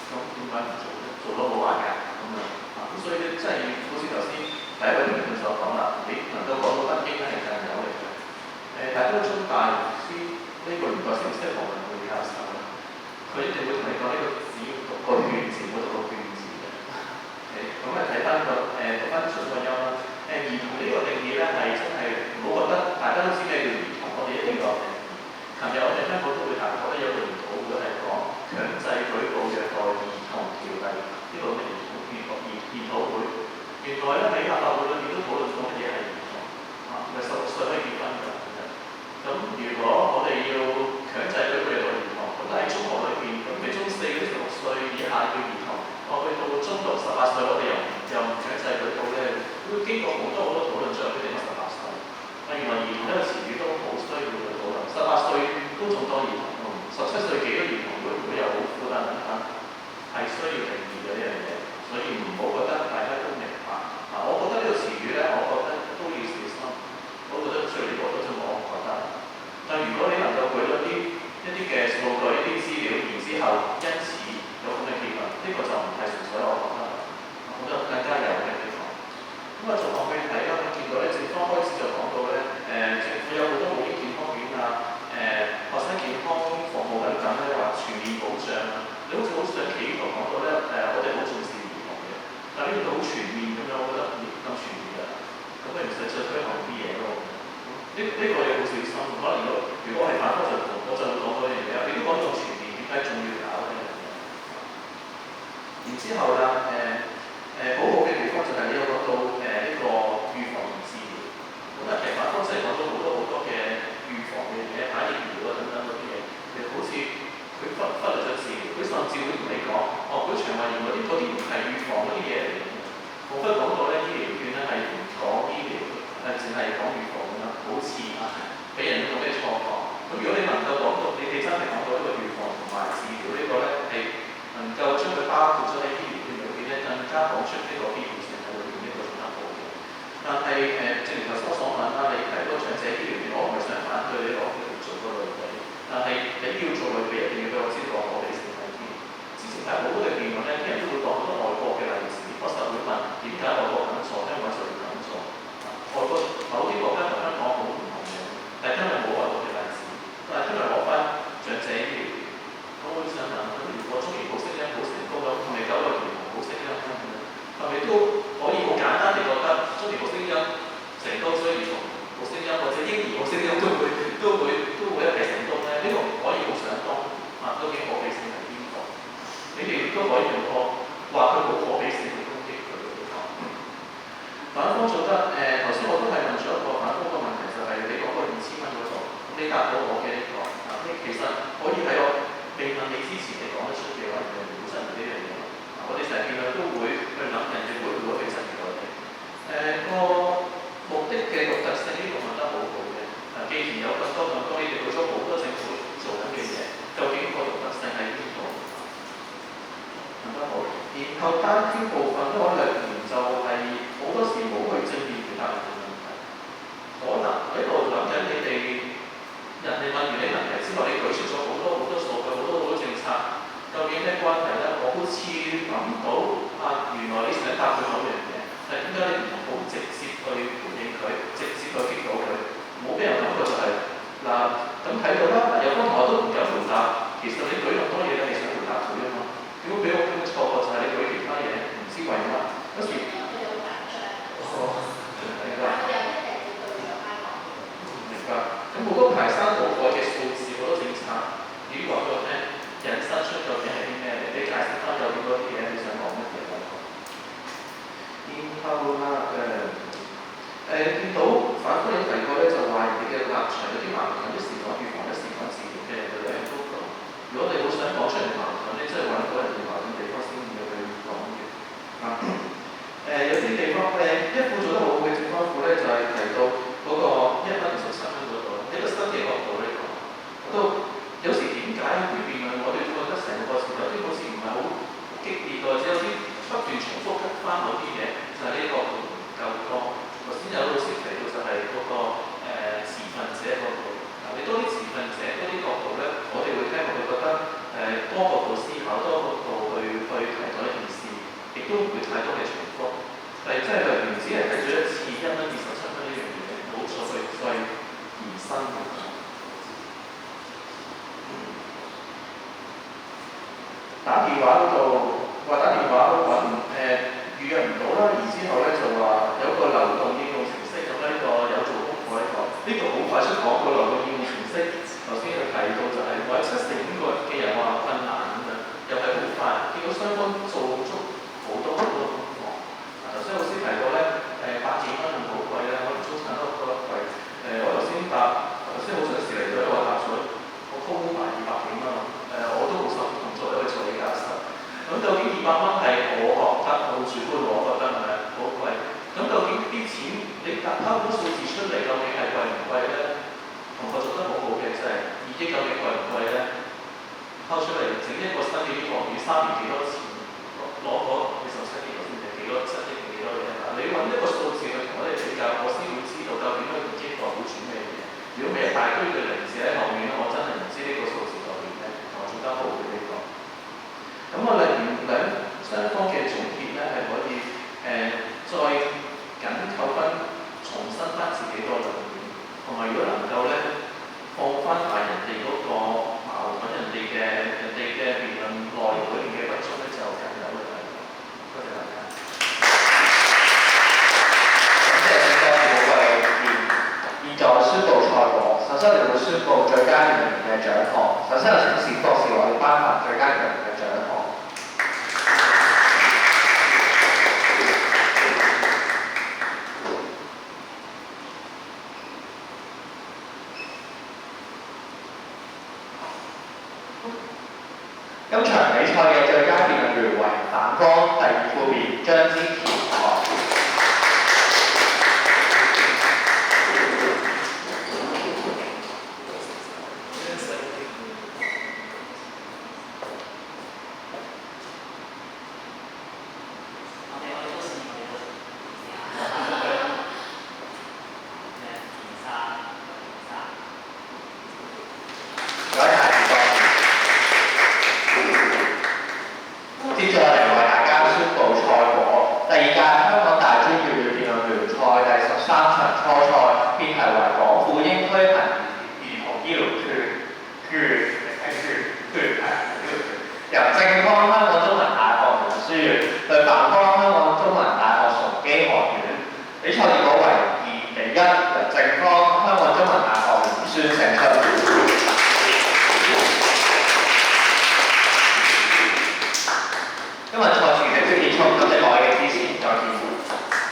咁點解唔做咧？做咗好壞㗎咁樣。咁所以真係要好似頭先第一位評論所講啦，你能夠講到不應咧係更有力嘅。大家都中大師呢個年代識唔識何文匯教授咧？佢一定會同你講呢個只要讀個勸字，冇讀個勸字嘅。咁睇翻讀翻順個音啦。兒童呢個定義咧係真係唔好覺得大家都知咩叫兒童，我哋一定講。琴日我哋香港都會大學咧有個研討會係講強制舉報虐待兒童條例呢個嘅研討會。原來咧喺立法會裏面都討論過乜嘢係兒童，咪16歲可以結婚㗎。咁如果我哋要強制舉報虐待兒童，咁喺中學裏邊，咁其中4到16歲以下叫兒童，我去到中六18歲，我哋又唔強制舉報咧，會經過好多討論最後決定咗18歲。原來兒童呢個詞語都好需要去討論，18歲都仲當兒童，17歲幾個兒童會唔會有好苦等等，係需要定義嘅呢樣嘢，所以唔好覺得大家都明白。我覺得呢個詞語咧，我覺得都要小心。我覺得最呢個都真係我覺得。但如果你能夠舉咗一啲嘅數據、一啲資料，然之後因此有咁嘅結論，呢個就唔係純粹我覺得。我覺得好啦，好好嘅地方就係你有講到呢個預防同治療。咁啊，其實反方真係講咗好多嘅預防嘅嘢，打疫苗啊等等嗰啲嘢，其實好似佢忽略咗治療，佢甚至會同你講，嗰腸胃炎嗰啲唔係預防嗰啲嘢嚟嘅。冇乜講到咧，醫療券咧係唔講醫療，淨係講預防咁樣，好似俾人一個咩錯覺。咁如果你能夠講到，你哋真係講到呢個預防同埋治療呢個咧，係能夠將佢包括咗喺醫療券裏邊咧，更加講出呢個必要性喺裏邊，呢個更加好嘅。但係正如頭先我所問啦，你提到長者醫療券，我唔係想反對你攞佢做個類比，但係你要做類比一定要俾我知道可比性喺邊。之前睇好多嘅辯論咧，啲人都會講好多外國嘅例子，我實會問點解外國咁做，香港就要咁做？外國某啲國家同香港好唔同嘅，但係今日冇外國嘅例子。但係今日攞翻長者醫療，我會想問，如果中年保息咧好成功咁，係咪9個月保息咧？係咪都可以好簡單地覺得中年保息音成功，所以兒童保息音或者嬰兒保息音都會一齊成功咧？呢個唔可以好想當究竟可比性係邊個？你哋都可以用個話佢好可比性去攻擊佢嘅地方。反方做得頭先我都係問咗一個反方嘅問題，就係你講個2000蚊嗰度，你答到我嘅呢個其實可以喺我未問你之前你講得出嘅話，你唔好質疑呢樣嘢。我哋成日見到都會去諗人哋會唔會去質疑我哋。個目的嘅獨特性呢個問得好好嘅。既然有咁多，你哋做咗好多政府做緊嘅嘢，究竟個獨特性喺邊度？問得好。然後單挑部分咧，我略言就係好多時冇去正面回答人嘅問題。可能喺度諗緊你哋人哋問完你問題之後，你舉出咗好多數據，好多政策，究竟咩關係咧？我好似諗到原來你想答佢某樣嘢，但係點解你唔好直接去回應佢，直接去擊到佢？冇俾人感覺就係咁睇到啦。有班同學都唔敢回答，其實你舉咁多嘢咧，你想回答佢啊嘛？點會俾我咁嘅錯覺就係你舉其他嘢，唔知為乜？嗰時明白。咁好多排山倒海嘅數字，好多政策，已經話俾我聽，引申出究竟係啲咩嚟？你解釋翻有幾多啲嘢，你想講乜嘢？然後見到反方有提過咧，就話人哋嘅立場有啲矛盾，一時講預防，一時講治療嘅，佢兩樣都講。如果你好想講出嚟矛盾，你真係揾到人哋矛盾地方先要去講嘅。有啲地方一副做得好好嘅政府府咧，就係提到嗰個1蚊27蚊嗰度，一個新嘅角度嚟講，我都有時點解會辯論，我哋覺得成個過程有啲好似唔係好激烈，或者有啲不斷重複翻某啲嘢，就係呢個唔夠多。頭先有老師提到就係嗰個持份者嗰度，你多啲持份者多啲角度咧，我哋會聽，我哋覺得多角度思考，多角度去提到一件事，亦都唔會太多嘅重複。但係真係唔止係提咗一次1蚊27蚊呢樣嘢，冇再延伸。打電話嗰度話打電話預約唔到啦，然之後咧就話有個流動應用程式，咁呢個有做功課呢個，呢個好快速講個流動應用程式。頭先佢提到就係話75個嘅人話困難咁樣，又係好快，見到雙方做足好多功課。頭先老師提到咧，100幾蚊唔好貴咧，可能中產都覺得貴。我頭先好想試嚟咗，我答咗，我高埋200幾蚊，我都好心痛作為一個助理教授。咁究竟200蚊係我覺得好主觀，我覺得係咪好貴？咁究竟啲錢你拋嗰數字出嚟，究竟係貴唔貴咧？同學做得好好嘅就係2億究竟貴唔貴咧？拋出嚟整一個新嘅醫學院3年幾多錢？攞你17億先定幾多7億定幾多嘢？你揾一個數字去同我哋比較，我先會知道究竟呢個2億代表住咩嘢。如果未一大堆嘅零字喺後面咧，我真係唔知呢個數字代表咩。同學做得好嘅呢個。咁我例如雙方嘅總結咧，係可以再緊扣翻、重新翻自己個論點，同埋如果能夠咧放翻埋人哋嗰個矛盾、人哋嘅辯論內容裏面嘅不足咧，就反光第二副面張之橋同學。接住落嚟為大家宣布賽果，第二屆香港大專粵語辯論聯賽第13場初賽，編題為港府應推行兒童醫療由正方香港中文大學文書院對反方香港中文大學崇基學院。比賽結